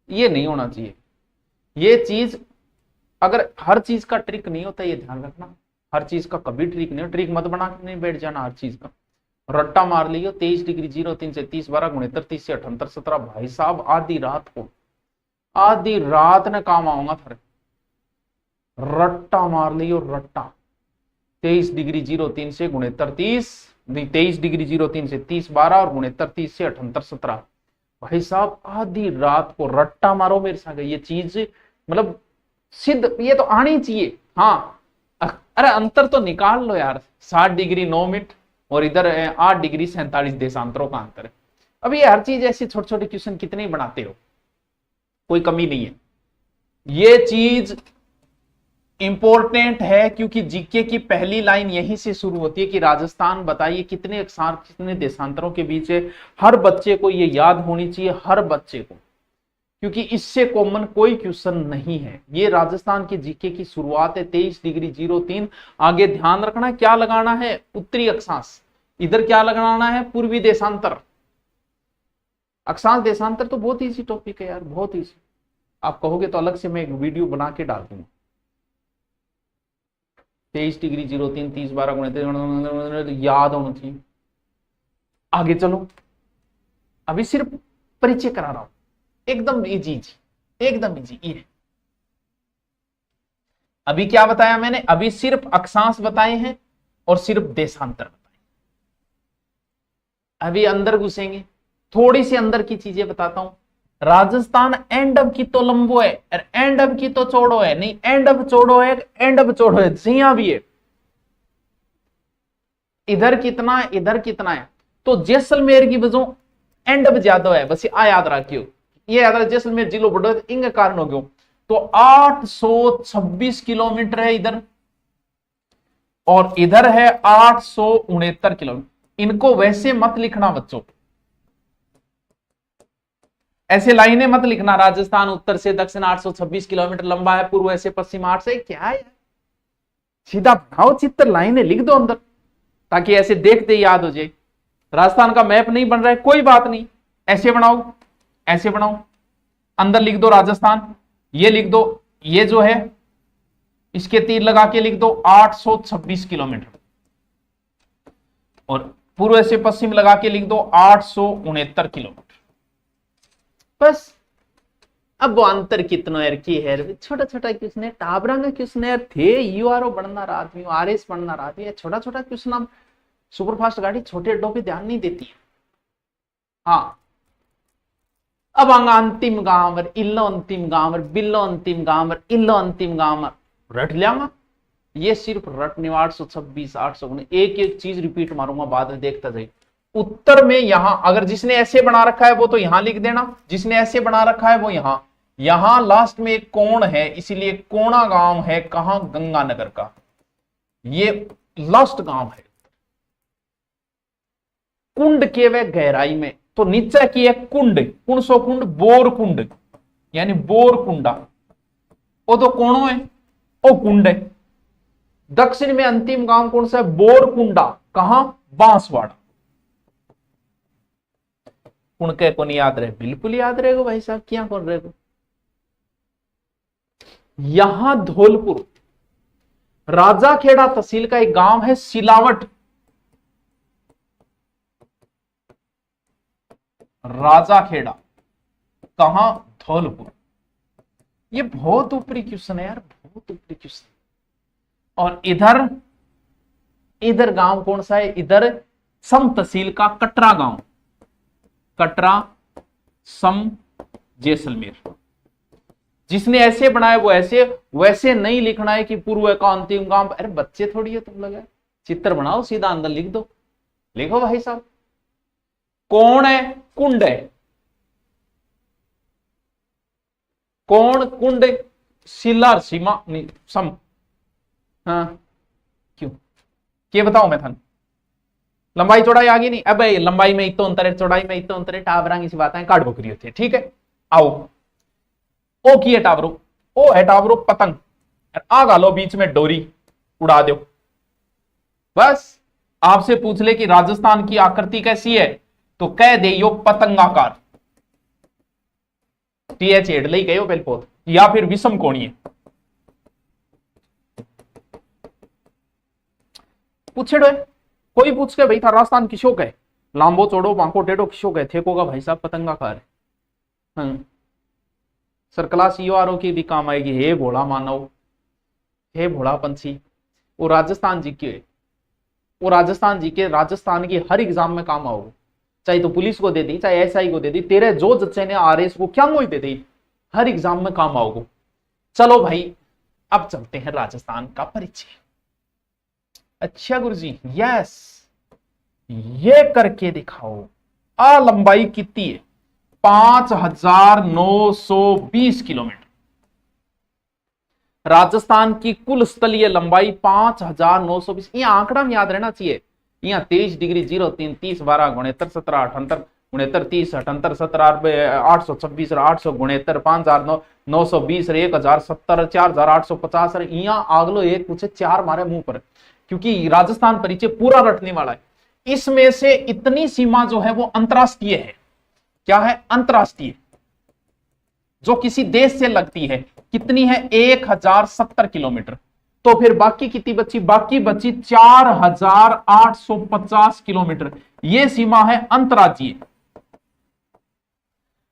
ये नहीं होना चाहिए। ये चीज, अगर हर चीज का ट्रिक नहीं होता, ये ध्यान रखना, हर चीज का कभी ट्रिक नहीं हो। ट्रिक मत बना के नहीं बैठ जाना हर चीज का। रट्टा मार लियो 23 डिग्री 03 से 30 12 गुणेतर 30 से 78 17। भाई साहब आधी रात को, आधी रात ने काम आऊंगा फिर। रट्टा मार लियो रट्टा, 23 डिग्री 03 से गुणेतर 30, 23 डिग्री 03 से 30 12 और गुणेतर 30 से 78 17। भाई साहब आधी रात को रट्टा मारो मेरे साथ। ये चीज मतलब सिद्ध, ये तो आनी चाहिए। हाँ अरे अंतर तो निकाल लो यार, 60 डिग्री 9 मिनट और इधर 8 डिग्री 47 देशांतरों का अंतर है। अब ये हर चीज ऐसी छोटे छोटे क्वेश्चन कितने बनाते हो, कोई कमी नहीं है। ये चीज इंपॉर्टेंट है क्योंकि जीके की पहली लाइन यहीं से शुरू होती है कि राजस्थान बताइए कितने अक्षांश कितने देशांतरों के बीच है। हर बच्चे को ये याद होनी चाहिए, हर बच्चे को, क्योंकि इससे कॉमन कोई क्वेश्चन नहीं है। ये राजस्थान की जीके की शुरुआत है 23 डिग्री 03। आगे ध्यान रखना क्या लगाना है, उत्तरी अक्षांश। इधर क्या लगाना है, पूर्वी देशांतर। अक्षांश देशांतर तो बहुत इजी टॉपिक है यार, बहुत इजी। आप कहोगे तो अलग से मैं एक वीडियो बना के डाल दूंगा। 23 डिग्री 03 30 12 गुणित याद होना चाहिए। आगे चलो, अभी सिर्फ परिचय करा रहा हूं, एकदम इजी, एकदम इजी। ये अभी क्या बताया मैंने, अभी सिर्फ अक्षांश बताए हैं और सिर्फ देशांतर बताए। अभी अंदर घुसेंगे, थोड़ी सी अंदर की चीजें बताता हूं। राजस्थान एंड अब की तो लंबो है और एंड अब की तो चौड़ो है, नहीं एंड अब चौड़ो है, एंड अब चौड़ो है, जिया भी है। इधर कितना है, इधर कितना है, तो जैसलमेर की वजह एंड अब ज्यादा है, बस आ याद रखियो। ये याद रख, जैसलमेर जिलो बड़ो इनके कारण हो गयो। तो 826 किलोमीटर है इधर और इधर है 869 किलोमीटर। इनको वैसे मत लिखना बच्चों, ऐसे लाइनें मत लिखना। राजस्थान उत्तर से दक्षिण 826 किलोमीटर लंबा है, पूर्व से पश्चिम 8 से, क्या है सीधा बनाओ चित्र, लाइनें लिख दो अंदर, ताकि ऐसे देखते याद हो जाए। राजस्थान का मैप नहीं बन रहा है, कोई बात नहीं, ऐसे बनाओ, ऐसे बनाओ, अंदर लिख दो राजस्थान, ये लिख दो, ये जो है इसके तीर लगा के लिख दो 826 किलोमीटर और पूर्व से पश्चिम लगा के लिख दो 869 किलोमीटर। बस अब वो अंतर कितना है की है, छोटा छोटा क्वेश्चन है, टाबरा का क्वेश्चन है थे। यूआरओ बनना रात में, आरएस बनना रात में, छोटा छोटा क्वेश्चन। अब सुपरफास्ट गाड़ी छोटे अड्डों पे ध्यान नहीं देती है। हाँ अब अंतिम गांवर इल्लो अंतिम गांवर बिल्लो अंतिम गांवर इल्लो अंतिम गांवर रट लिया। ये सिर्फ रटने 826 819, एक एक चीज रिपीट मारूंगा, बाद में देखता जाए। उत्तर में यहां अगर जिसने ऐसे बना रखा है वो तो यहां लिख देना, जिसने ऐसे बना रखा है वो यहां। यहां लास्ट में एक कोण है, इसीलिए कोणा गांव है, कहां, गंगानगर का, ये लास्ट गांव है। कुंड के वे गहराई में, तो नीचे की है कुंड, कुणसो कुंड, बोर कुंड यानी बोर कुंडा, वो तो कोणो है, ओ कुंड है। दक्षिण में अंतिम गांव कौन सा है, बोर कुंडा, कहां, बांसवाड़ा। कुण के को नहीं याद रहे, बिल्कुल याद रहेगा भाई साहब, क्या कौन रहेगा। यहां धौलपुर, राजाखेड़ा तहसील का एक गांव है सिलावट, राजाखेड़ा, कहां, धौलपुर। ये बहुत ऊपरी क्वेश्चन है यार, बहुत ऊपरी क्वेश्चन। और इधर इधर गांव कौन सा है, इधर सम तहसील का कटरा गांव, कटरा सम जैसलमेर। जिसने ऐसे बनाया वो ऐसे, वैसे नहीं लिखना है कि पूर्व का अंतिम गांव। अरे बच्चे थोड़ी है तुम लोग, चित्र बनाओ, सीधा अंदर लिख दो, लिखो भाई साहब। कौन है, कुंड है, कौन कुंड, सिलर सीमा नहीं सम। हाँ क्यों के बताओ मैं थान लंबाई चौड़ाई आगे नहीं। अब लंबाई में इतो अंतर है, चौड़ाई में इतो अंतर है, टावरांग सी बात है, काट बकरी होती है। ठीक है आओ ओ की है टावरो, ओ है टावरो पतंग, आ गालो बीच में डोरी उड़ा दो। बस आपसे पूछ ले कि राजस्थान की आकृति कैसी है तो कह दे यो पतंगाकार, टीएच एड ले गए पहले पोत, या फिर विषम कोणीय। पूछे कोई पूछ के भाई था राजस्थान किसो कहे, लांबो चौड़ो बांको टेढ़ो किसो कहे, थे को का भाई साहब पतंगाकार है। सर्कला सीओ आर की भी काम आएगी। हे भोला मानव, हे भोला पंछी, वो राजस्थान जी के, वो राजस्थान जी के राजस्थान की हर एग्जाम में काम आओगे, चाहे तो पुलिस को दे दी, चाहे एसआई को दे दी, तेरे जो जच्चे ने आरएस को क्या दे दी, हर एग्जाम में काम आओगे। चलो भाई अब चलते हैं राजस्थान का परिचय। अच्छा गुरुजी यस, ये करके दिखाओ। आ लंबाई कितनी है 5920 किलोमीटर। राजस्थान की कुल स्थलीय लंबाई 5920। यह आंकड़ा में याद रहना चाहिए। यहाँ 23 डिग्री 03 30 12 गुणेतर 17 78 गुणेतर 30 78 17 826 800 गुणेतर 5920 1070 4850। यहाँ आगलो एक पूछे 4 मारे मुंह पर, क्योंकि राजस्थान परिचय पूरा रटने वाला है। इसमें से इतनी सीमा जो है वो अंतरराष्ट्रीय है। क्या है? अंतरराष्ट्रीय, जो किसी देश से लगती है। कितनी है? 1070 किलोमीटर। तो फिर बाकी कितनी बची? बाकी बची 4850 किलोमीटर। यह सीमा है अंतरराज्यीय।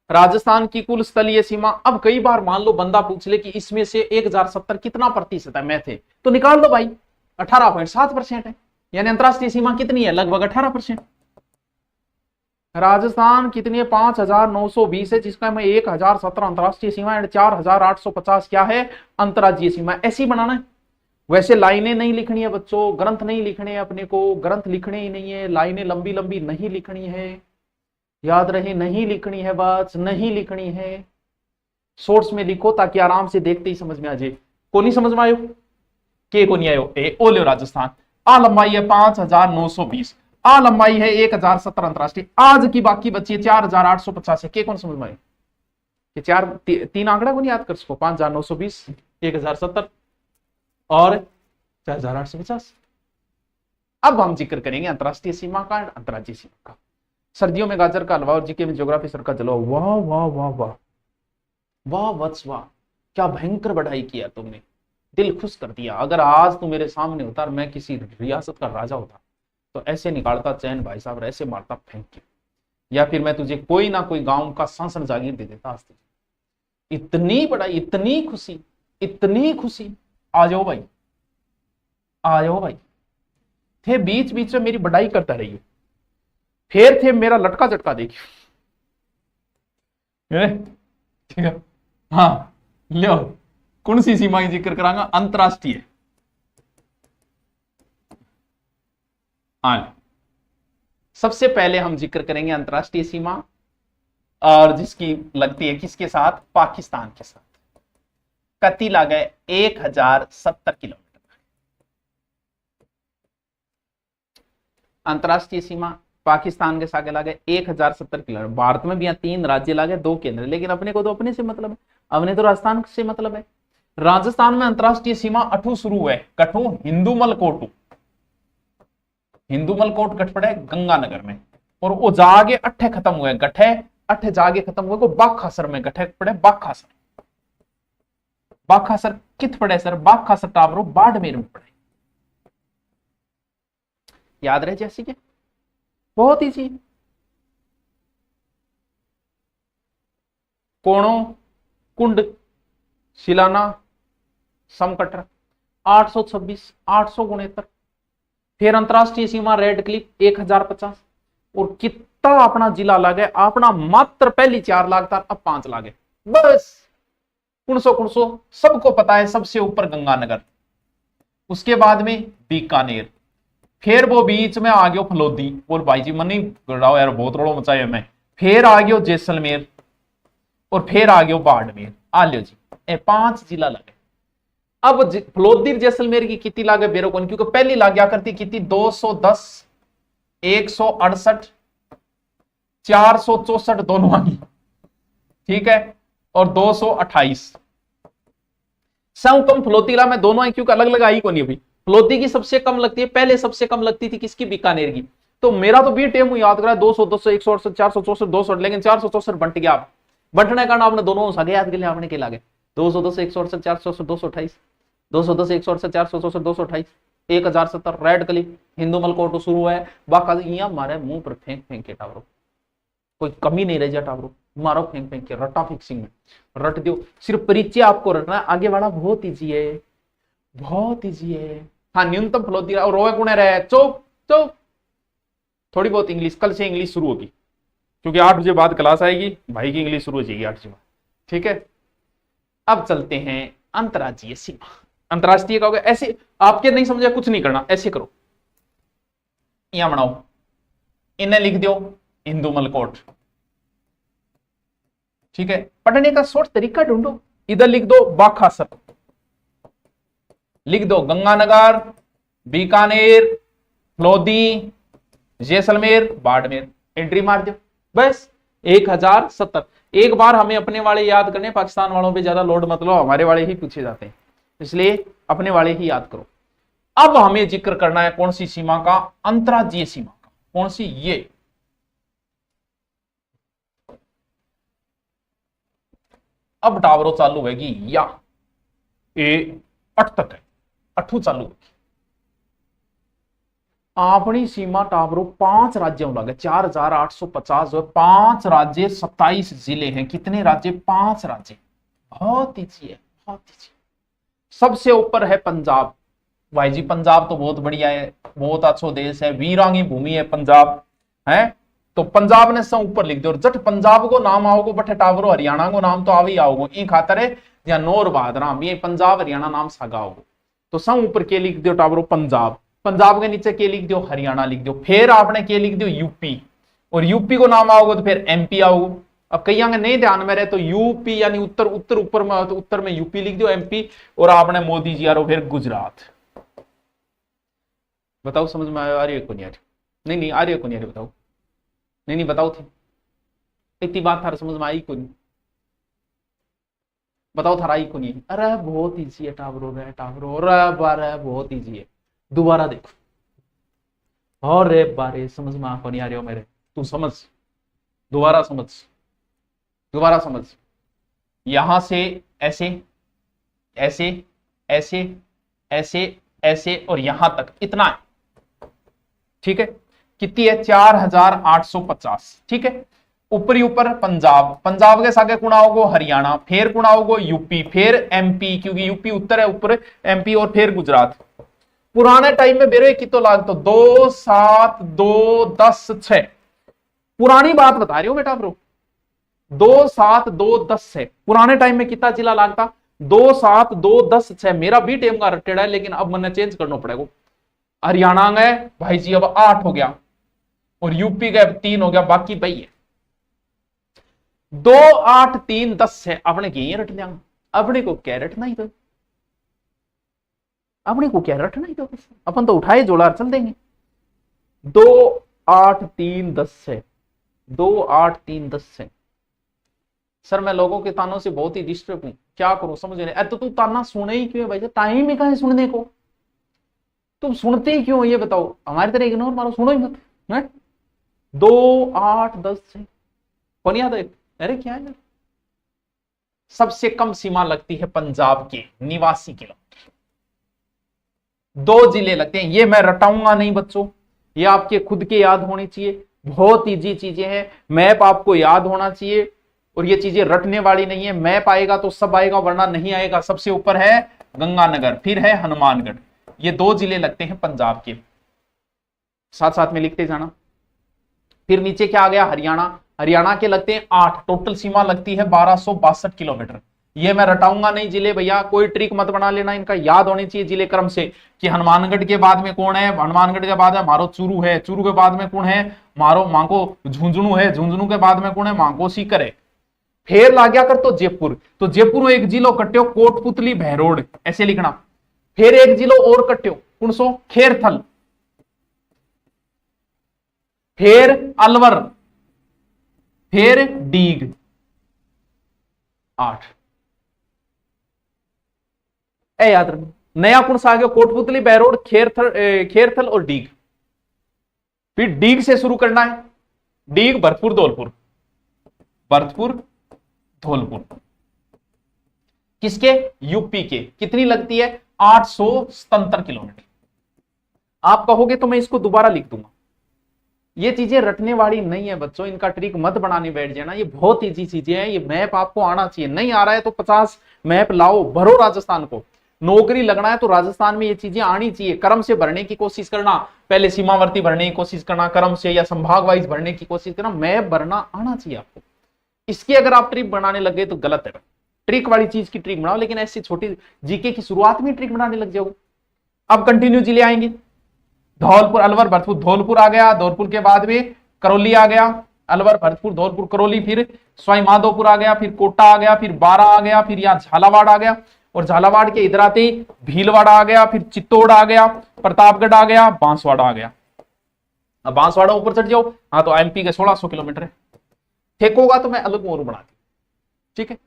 राजस्थान की कुल स्थलीय सीमा। अब कई बार मान लो बंदा पूछ ले कि इसमें से 1070 कितना प्रतिशत है, मैथ है, तो निकाल लो भाई 18.7% है। यानी अंतरराष्ट्रीय सीमा कितनी है? लगभग 18%। राजस्थान कितनी है? 5920 है, जिसका मैं 1017 अंतरराष्ट्रीय सीमा एंड 4850 क्या है? अंतरराज्यीय सीमा। ऐसी बनाना है। वैसे लाइनें नहीं लिखनी है बच्चों, ग्रंथ नहीं लिखने हैं अपने को, ग्रंथ लिखने ही नहीं है, लाइनें लंबी लंबी नहीं लिखनी है, याद रहे नहीं लिखनी है, बस नहीं लिखनी है। शॉर्ट्स में लिखो ताकि आराम से देखते ही समझ में आ जाए। को नहीं समझ में आयो? के को नहीं आयो? ए ओ ले राजस्थान। आ लंबाई है 5920, आ लंबाई है 1070 अंतरराष्ट्रीय। आज की बाकी बची है 4850 है। के कौन समझ में आए? ये तीन आंकड़ा को नहीं याद कर सको? 5920, 1070 और 4850। अब हम जिक्र करेंगे अंतरराष्ट्रीय सीमा का, अंतरराज्यीय सीमा का। सर्दियों में गाजर का हलवा और जीके में ज्योग्राफी सर का जलवा। वाह वाह वाह वाह वाह वत्स वाह, क्या भयंकर बढ़ाई किया तुमने, दिल खुश कर दिया। अगर आज तू मेरे सामने होता और मैं किसी रियासत का राजा होता तो ऐसे निकालता चैन भाई साहब, ऐसे मारता फेंक के, या फिर मैं तुझे कोई ना कोई गांव का शासन जागीर दे देता। आज इतनी बढ़ाई, इतनी खुशी, इतनी खुशी। आ जाओ भाई, आ जाओ भाई। थे बीच बीच में मेरी बढ़ाई करता रही, फिर थे मेरा लटका झटका देखियो। ठीक है हाँ लो, कौन सी सीमा की जिक्र करांगा? अंतरराष्ट्रीय। हाँ सबसे पहले हम जिक्र करेंगे अंतरराष्ट्रीय सीमा, और जिसकी लगती है किसके साथ? पाकिस्तान के साथ। कति लागे 1070 किलोमीटर अंतरराष्ट्रीय सीमा। पाकिस्तान के साथ लागे 1070 किलोमीटर। भारत में भी यहाँ 3 राज्य लागे, 2 केंद्र, लेकिन अपने को तो अपने से मतलब है, अपने तो राजस्थान से मतलब है। राजस्थान में अंतरराष्ट्रीय सीमा अठू शुरू है, कठू हिंदूमल कोटू। हिंदूमल कोट गठ पड़े गंगानगर में, और वो जागे अठे खत्म हुए गठे, अठे जागे खत्म हुए को बाखासर में गठे पड़े। बाखासर, बाखासर कित पड़े सर? बाखासर टावरो बाड़मेर में पड़े। याद रहे जैसी के बहुत ईजी। कोणों, कुंड, शिलाना, समकटर 826, 800 गुणेतर। फिर अंतरराष्ट्रीय सीमा रेड क्लिफ 1050। और कितना अपना जिला लागे? अपना मात्र पहली 4 लाख था, अब 5 लाख है बस। कुणसो सबको पता है, सबसे ऊपर गंगानगर, उसके बाद में बीकानेर, फिर वो बीच में आ गयो फलोदी। बोल भाई जी मन नहीं गड़ाओ यार, बहुत रोड़ो मचाए मैं। फिर आ गयो जैसलमेर, और फिर आ गयो बाड़मेर। आ लियो जी, ये 5 जिला लगे। अब फलोदिर जैसलमेर की कितनी लागे बेरो को, क्योंकि पहली लाग क्या करती कितनी 210, 168, 464 दोनों आ गई, ठीक है, और 228। सब कम फलोतीला में दोनों आई, क्योंकि अलग अलग आई को नहीं अभी। फलोती की सबसे कम लगती है, पहले सबसे कम लगती थी किसकी, बीकानेर की। तो मेरा तो बी टेम याद करा 200, 200, 168, 464, 200, लेकिन 464 बंट गया। आप बंटने का कारण आपने दोनों सगे याद के लिए आपने क्या लागे 210, 168, 464, 228, 210, 168, 464, 228, 1070 रेड क्लिप हिंदू मलकोट शुरू है। बाका मारे मुंह पर फेंक फेंक के टावरो, कोई कमी नहीं रह जा टावरो, मारो फेंक फेंक के, रट्टा फिक्सिंग में रट दो। सिर्फ परिचय आपको रटना, आगे वाला बहुत इजी है, बहुत इजी है। हाँ, न्यूनतम फलोती और रोए गुणे रहे, चुप चुप। थोड़ी बहुत इंग्लिश, कल से इंग्लिश शुरू होगी, क्योंकि 8 बजे बाद क्लास आएगी, भाई की इंग्लिश शुरू हो जाएगी 8 बजे बाद, ठीक है। अब चलते हैं अंतर्राज्यीय सीमा। अंतरराष्ट्रीय का होगा ऐसे, आपके नहीं समझा कुछ नहीं करना, ऐसे करो, यहां बनाओ, इन्हें लिख दो हिंदू मलकोट, ठीक है। पढ़ने का शॉर्ट तरीका ढूंढो, इधर लिख दो बाखासर, लिख दो गंगानगर, बीकानेर, लोधी, जैसलमेर, बाड़मेर, एंट्री मार दो, बस 1070। एक बार हमें अपने वाले याद करने, पाकिस्तान वालों पे ज्यादा लोड मत लो, हमारे वाले ही पूछे जाते हैं, इसलिए अपने वाले ही याद करो। अब हमें जिक्र करना है कौन सी सीमा का, अंतर्राज्यीय सीमा का। कौन सी, ये अब टावरो चालू होगी, या ए 8 तक है, 8 चालू होगी। अपनी सीमा टावरो 5 राज्यों लगे, 4850 5 राज्य, 27 जिले हैं। कितने राज्य, 5 राज्य। बहुत ईजी है, बहुत ईजी। सबसे ऊपर है पंजाब, भाई जी पंजाब तो बहुत बढ़िया है, बहुत अच्छा देश है, वीरांगी भूमि है पंजाब, है। तो पंजाब ने सब ऊपर लिख दो, जट पंजाब को नाम आओगे बटे टावरो हरियाणा को नाम तो आवी आओगे, ई खातर है या नौर बहादराम, ये पंजाब हरियाणा नाम सागा होगो। तो सब ऊपर के लिख दो टावरो पंजाब, पंजाब के नीचे के लिख दो हरियाणा लिख दो, फिर आपने के लिख दो यूपी, और यूपी को नाम आओगे तो फिर एमपी आओगे। अब कई नहीं ध्यान में रहे तो यूपी यानी उत्तर, उत्तर ऊपर में तो उत्तर में यूपी लिख दो, एमपी, और आपने मोदी जी यारो फिर गुजरात। बताओ समझ में आ रही है को नहीं आ रही? नहीं नहीं आ रही है को नहीं आ रही, बताओ। नहीं नहीं बताओ थी, इतनी बात थारा समझ में आई को नहीं, बताओ थारा आई को नहीं। अरे बहुत इजी है टावरो, रे टावरो, अरे बहुत इजी है, दोबारा देखो। और रे बारे समझ में आ नहीं आ रही हो मेरे, तू समझ, दोबारा समझ, दोबारा समझ। यहां से ऐसे ऐसे ऐसे ऐसे ऐसे और यहां तक इतना है, ठीक है। कितनी है, 4850, ठीक है। ऊपरी ऊपर पंजाब, पंजाब के सागे कुणा होगो हरियाणा, फिर कुणा होगो यूपी, फिर एमपी, क्योंकि यूपी उत्तर है ऊपर, एमपी, और फिर गुजरात। पुराने टाइम में बेरो कितो लाग तो 2, 7, 2, 10, 6, पुरानी बात बता रही हो बेटा ब्रो, 2, 7, 2, 10 है। पुराने टाइम में कितना जिला लागता, 2, 7, 2, 10, 6। मेरा बी टेम का रटेड़ा है, लेकिन अब मैंने चेंज करना पड़ेगा। हरियाणा गए भाई जी अब 8 हो गया, और यूपी गए 3 हो गया, बाकी भाई है 2, 8, 3, 10 है। अपने की रट लिया, अपने को क्या रटना ही तो, अपने को क्या रटना ही तो, अपन तो उठाए जोड़ा चल देंगे। 2, 8, 3, 10 है, 2, 8, 3, 10 है। सर मैं लोगों के तानों से बहुत ही डिस्टर्ब हूं, क्या करूं समझ नहीं। तो तू ताना सुने ही क्यों है भाई, टाइम ही कहां है सुनने को, तुम सुनते ही क्यों ये बताओ। हमारी तरह इग्नोर मारो, सुनो ही मत है। 2, 8, 10 है, कौन याद है? अरे क्या है, सबसे कम सीमा लगती है पंजाब के निवासी किलोमीटर, 2 जिले लगते हैं। ये मैं रटाऊंगा नहीं बच्चों, ये आपके खुद के याद होनी चाहिए, बहुत इजी चीजें हैं। मैप आपको याद होना चाहिए, और ये चीजें रटने वाली नहीं है। मैप आएगा तो सब आएगा, वरना नहीं आएगा। सबसे ऊपर है गंगानगर, फिर है हनुमानगढ़, ये 2 जिले लगते हैं पंजाब के, साथ साथ में लिखते जाना। फिर नीचे क्या आ गया, हरियाणा, हरियाणा के लगते हैं 8, टोटल सीमा लगती है 1262 किलोमीटर। ये मैं रटाऊंगा नहीं जिले भैया, कोई ट्रिक मत बना लेना, इनका याद होने चाहिए जिले क्रम से, कि हनुमानगढ़ के बाद में कौन है, हनुमानगढ़ के बाद है मारो चूरू है, चूरू के बाद में कौन है मारो मांगो झुंझुनू है, झुंझुनू के बाद में कौन है मांगो सीकर है, फिर ला गया कर तो जयपुर, तो जयपुर में एक जिलो कट्यो कोटपुतली बहरोड ऐसे लिखना। फिर एक जिलो और कट्यो कौन सो खेरथल, फिर अलवर, फिर डीग 8 ए याद रखना। नया कौन सा आ गया कोटपुतली बहरोड खेरथल और डीग। फिर डीग से शुरू करना है, डीग भरतपुर धौलपुर, भरतपुर धौलपुर किसके यूपी के। कितनी लगती है 877 किलोमीटर। आप कहोगे तो मैं इसको दोबारा लिख दूंगा। ये चीजें रटने वाली नहीं है बच्चों, इनका ट्रिक मत बनाने बैठ जाना, ये बहुत इजी चीजें हैं। ये मैप आपको आना चाहिए, नहीं आ रहा है तो 50 मैप लाओ, भरो राजस्थान को। नौकरी लगना है तो राजस्थान में ये चीजें आनी चाहिए। क्रम से भरने की कोशिश करना, पहले सीमावर्ती भरने की कोशिश करना, क्रम से या संभाग वाइज भरने की कोशिश करना, मैप भरना आना चाहिए आपको। इसकी अगर आप ट्रिक बनाने लग गए तो गलत है। ट्रिक वाली चीज की ट्रिक बनाओ, लेकिन ऐसी छोटी जीके की शुरुआत में ट्रिक बनाने लग जाओगे। अब कंटिन्यू जिले आएंगे, धौलपुर अलवर भरतपुर धौलपुर आ गया, धौलपुर के बाद में करौली आ गया, अलवर भरतपुर धौलपुर करौली, फिर सवाई माधोपुर आ गया, फिर कोटा आ गया, फिर बारा आ गया, फिर यहाँ झालावाड़ आ गया, और झालावाड़ के इधर आते ही भीलवाड़ा आ गया, फिर चित्तौड़ आ गया, प्रतापगढ़ आ गया, बांसवाड़ा आ गया। अब बांसवाड़ा ऊपर चढ़ जाओ, हाँ तो एमपी के 1600 किलोमीटर है। ठीक होगा तो मैं अलग मोरू बना दी, ठीक है।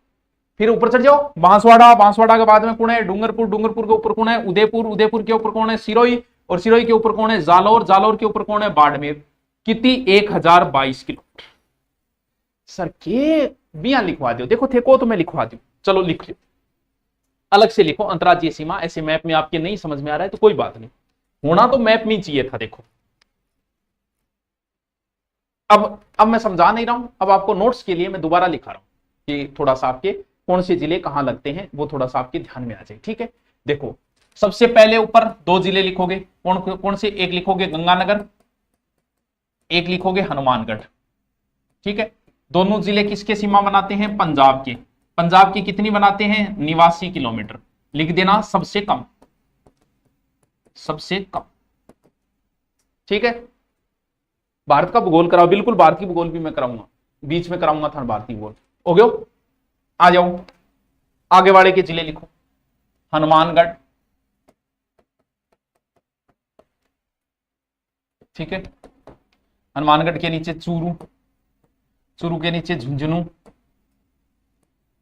फिर ऊपर चढ़ जाओ बांसवाड़ा, बांसवाड़ा के बाद में कौन है डूंगरपुर, डूंगरपुर के ऊपर कौन है उदयपुर, उदयपुर के ऊपर कौन है सिरोही, और सिरोही के ऊपर कौन है जालौर, जालौर के ऊपर कौन है बाड़मेर। कितनी 1022 किलोमीटर। सर के बिया लिखवा दो, देखो थे को तो मैं लिखवा दू, चलो लिख लो, अलग से लिखो अंतर्राज्यीय सीमा। ऐसे मैप में आपके नहीं समझ में आ रहा है तो कोई बात नहीं, होना तो मैप में चाहिए था। देखो अब मैं समझा नहीं रहा हूं, अब आपको नोट्स के लिए मैं दोबारा लिखा रहा हूं कि थोड़ा सा आपके कौन से जिले कहां लगते हैं वो थोड़ा सा आपके ध्यान में आ जाए, ठीक है। देखो सबसे पहले ऊपर 2 जिले लिखोगे, कौन कौन से, एक लिखोगे गंगानगर, एक लिखोगे हनुमानगढ़, ठीक है। दोनों जिले किसके सीमा बनाते हैं पंजाब के। पंजाब की कितनी बनाते हैं 89 किलोमीटर, लिख देना सबसे कम, सबसे कम, ठीक है। भारत का भूगोल कराओ, बिल्कुल भारत की भूगोल भी मैं कराऊंगा, बीच में कराऊंगा था भारतीय भूगोल, हो गया। आ जाओ आगे वाले के जिले लिखो, हनुमानगढ़, ठीक है। हनुमानगढ़ के नीचे चूरू, चूरू के नीचे झुंझुनू,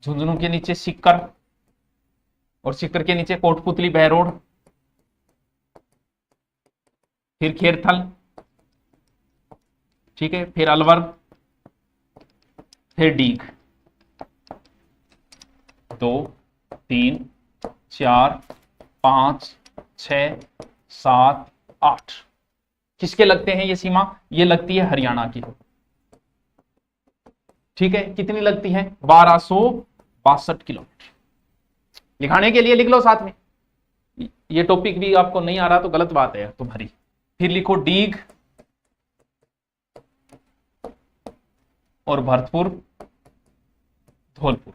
झुंझुनू के नीचे सीकर, और सीकर के नीचे कोटपुतली बहरोड, फिर खेरथल, ठीक है, फिर अलवर, फिर डीग। 2 3 4 5 6 7 8 किसके लगते हैं ये सीमा, ये लगती है हरियाणा की, ठीक है। कितनी लगती है 1262 किलोमीटर। लिखाने के लिए लिख लो साथ में, ये टॉपिक भी आपको नहीं आ रहा तो गलत बात है तुम्हारी। फिर लिखो डीग और भरतपुर धौलपुर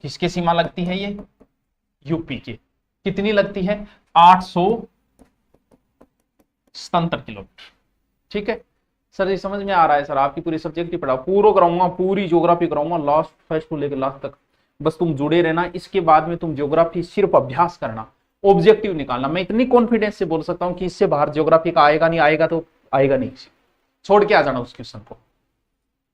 किसके सीमा लगती है ये यूपी के। कितनी लगती है 877 किलोमीटर, ठीक है। सर ये समझ में आ रहा है सर, आपकी पूरी सब्जेक्ट ही पढ़ा, पूरा कराऊंगा, पूरी ज्योग्राफी कराऊंगा लास्ट फर्स्ट को लेकर लास्ट तक, बस तुम जुड़े रहना। इसके बाद में तुम ज्योग्राफी सिर्फ अभ्यास करना, ऑब्जेक्टिव निकालना। मैं इतनी कॉन्फिडेंस से बोल सकता हूं कि इससे बाहर ज्योग्राफी का आएगा नहीं, आएगा तो आएगा नहीं, छोड़ के आ जाना उस क्वेश्चन को।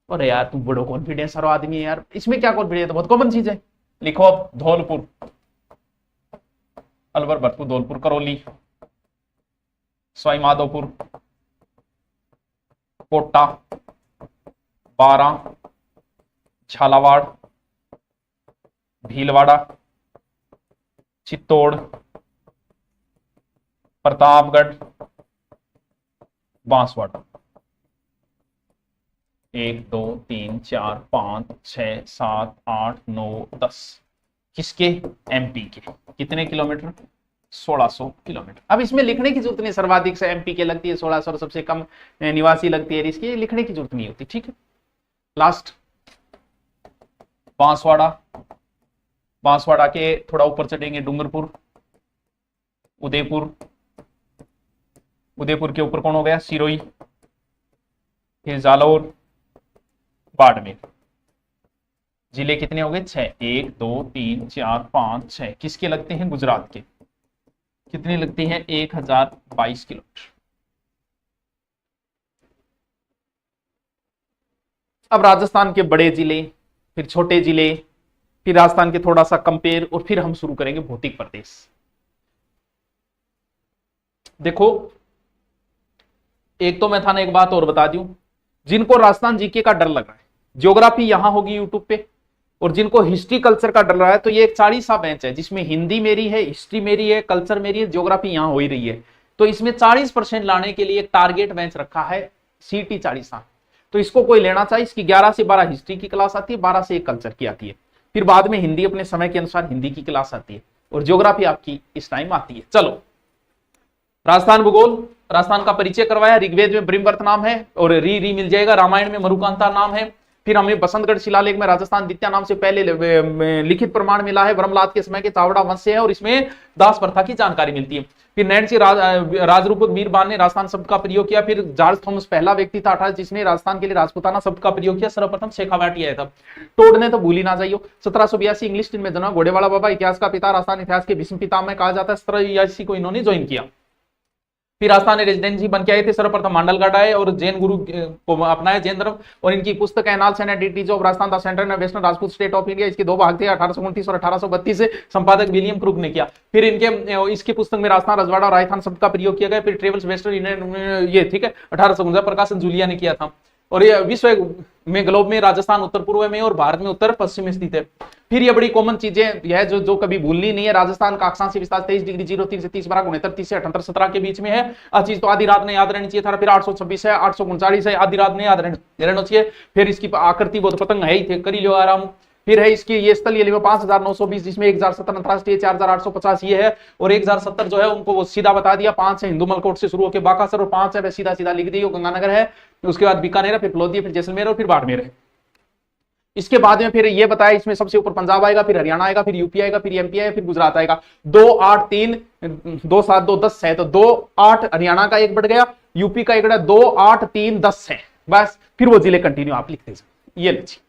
अरे यार तुम बड़ो कॉन्फिडेंस वाला आदमी है यार, इसमें क्या कॉन्फिडेंस, तो बहुत कॉमन चीज है। लिखो अब धौलपुर, अलवर भरतपुर धौलपुर, करौली, सवाई माधोपुर, कोटा, बारा, झालावाड़, भीलवाड़ा, चित्तौड़, प्रतापगढ़, बांसवाड़ा। 1 2 3 4 5 6 7 8 9 10 किसके एमपी के। कितने किलोमीटर 1600 किलोमीटर। अब इसमें लिखने की जरूरत नहीं, सर्वाधिक से एमपी के लगती है 1600 और सबसे कम निवासी लगती है, इसकी लिखने की जरूरत नहीं होती, ठीक है। लास्ट बांसवाड़ा, बांसवाड़ा के थोड़ा ऊपर चढ़ेंगे डूंगरपुर, उदयपुर, उदयपुर के ऊपर कौन हो गया सिरोही, फिर जालौर, बाड़मेर। जिले कितने हो गए? 6। 1 2 3 4 5 6 किसके लगते हैं? गुजरात के। कितने लगते हैं? 1022 किलोमीटर। अब राजस्थान के बड़े जिले, फिर छोटे जिले, फिर राजस्थान के थोड़ा सा कंपेयर, और फिर हम शुरू करेंगे भौतिक प्रदेश। देखो, एक तो मैं थाने एक बात और बता दूं, जिनको राजस्थान जीके का डर लग रहा है, ज्योग्राफी यहां होगी यूट्यूब पे, और जिनको हिस्ट्री कल्चर का डर रहा है, तो ये एक 40 सा बेंच है जिसमें हिंदी मेरी है, हिस्ट्री मेरी है, कल्चर मेरी है, ज्योग्राफी यहां हो ही रही है। तो इसमें 40% लाने के लिए एक टारगेट बेंच रखा है, सीटी 40 सा। तो इसको कोई लेना चाहिए। इसकी 11 से 12 हिस्ट्री की क्लास आती है, 12 से 1 कल्चर की आती है, फिर बाद में हिंदी अपने समय के अनुसार हिंदी की क्लास आती है, और ज्योग्राफी आपकी इस टाइम आती है। चलो, राजस्थान भूगोल, राजस्थान का परिचय करवाया। ऋग्वेद में ब्रह्मवर्त नाम है, और री मिल जाएगा। रामायण में मरुकांता नाम है। फिर हमें बसंतगढ़ शिलालेख में राजस्थान द्वितीय नाम से पहले लिखित प्रमाण मिला है, ब्रह्मलाद के समय के चावड़ा वंश से है, और इसमें दास प्रथा की जानकारी मिलती है। फिर नैन्सी राजरूपक वीरबान ने राजस्थान शब्द का प्रयोग किया। फिर जॉर्ज थॉमस पहला व्यक्ति था 18 जिसने राजस्थान के लिए राजपुताना शब्द का प्रयोग किया। सर्वप्रथम शेखावाटी आया था। टोड ने तो भूल ही ना जाइयो। 1782 इंग्लिश टीम में जन्मा। घोड़ेवाला बाबा इतिहास का पिता, राजस्थान इतिहास के भीष्म पितामह कहा जाता है। 1782 को इन्होंने ज्वाइन किया। फिर राजस्थान रेजिडेंसी बन के आए थे। सर्वप्रथम मांडलगढ़ आए और जैन गुरु को अपनाया, जैन धर्म। और इनकी पुस्तक एनाल्स एंड एडिटीज of Rajasthan the central and western Rajput state of India, इसके 2 भाग थे, 1829 और 1832 से। संपादक विलियम क्रूग ने किया। फिर इनके इसकी पुस्तक में राजस्थान, रजवाड़ा और राजस्थान शब्द का प्रयोग किया गया। फिर ट्रेवल्स वेस्टर्न इंडियन, ये ठीक है, 1849, प्रकाशन जूलिया ने किया था। और ये विश्व में, ग्लोब में राजस्थान उत्तर पूर्व में और भारत में उत्तर पश्चिम में स्थित है। फिर ये बड़ी कॉमन चीजें यह जो कभी भूलनी नहीं है। राजस्थान का अक्षांश विस्तार 23 डिग्री 03 से 30 बराबर 69 30 से 78 17 के बीच में है। चीज तो आधी रात ने याद रहनी चाहिए था। फिर 826 है, 839 है, आधी रात ने याद रहना चाहिए। फिर इसकी आकृति बहुत पतंग है ही थे, कर ही लो आराम। फिर है इसकी ये स्थल ये 5920, जिसमें 1070 अंतरराष्ट्रीय, 4850 ये है, और 1070 जो है उनको वो सीधा बता दिया। 5 है हिंदू मलकोट से शुरू होकर बाकासर, और 5 है सीधा सीधा लिख दी, गंगानगर है। उसके बाद बीकानेर, फिर प्लोदी, फिर जैसलमेर, और फिर बाड़मेर है। इसके बाद में फिर ये बताया, इसमें सबसे ऊपर पंजाब आएगा, फिर हरियाणा आएगा, फिर यूपी आएगा, फिर एमपी आएगा, फिर गुजरात आएगा। 2 8 3 2 7 2 10 है, तो 2 8 हरियाणा का एक बढ़ गया, यूपी का एक 2 8 3 10 है। बस फिर वो जिले कंटिन्यू आप लिखते जाए। ये लीजिए,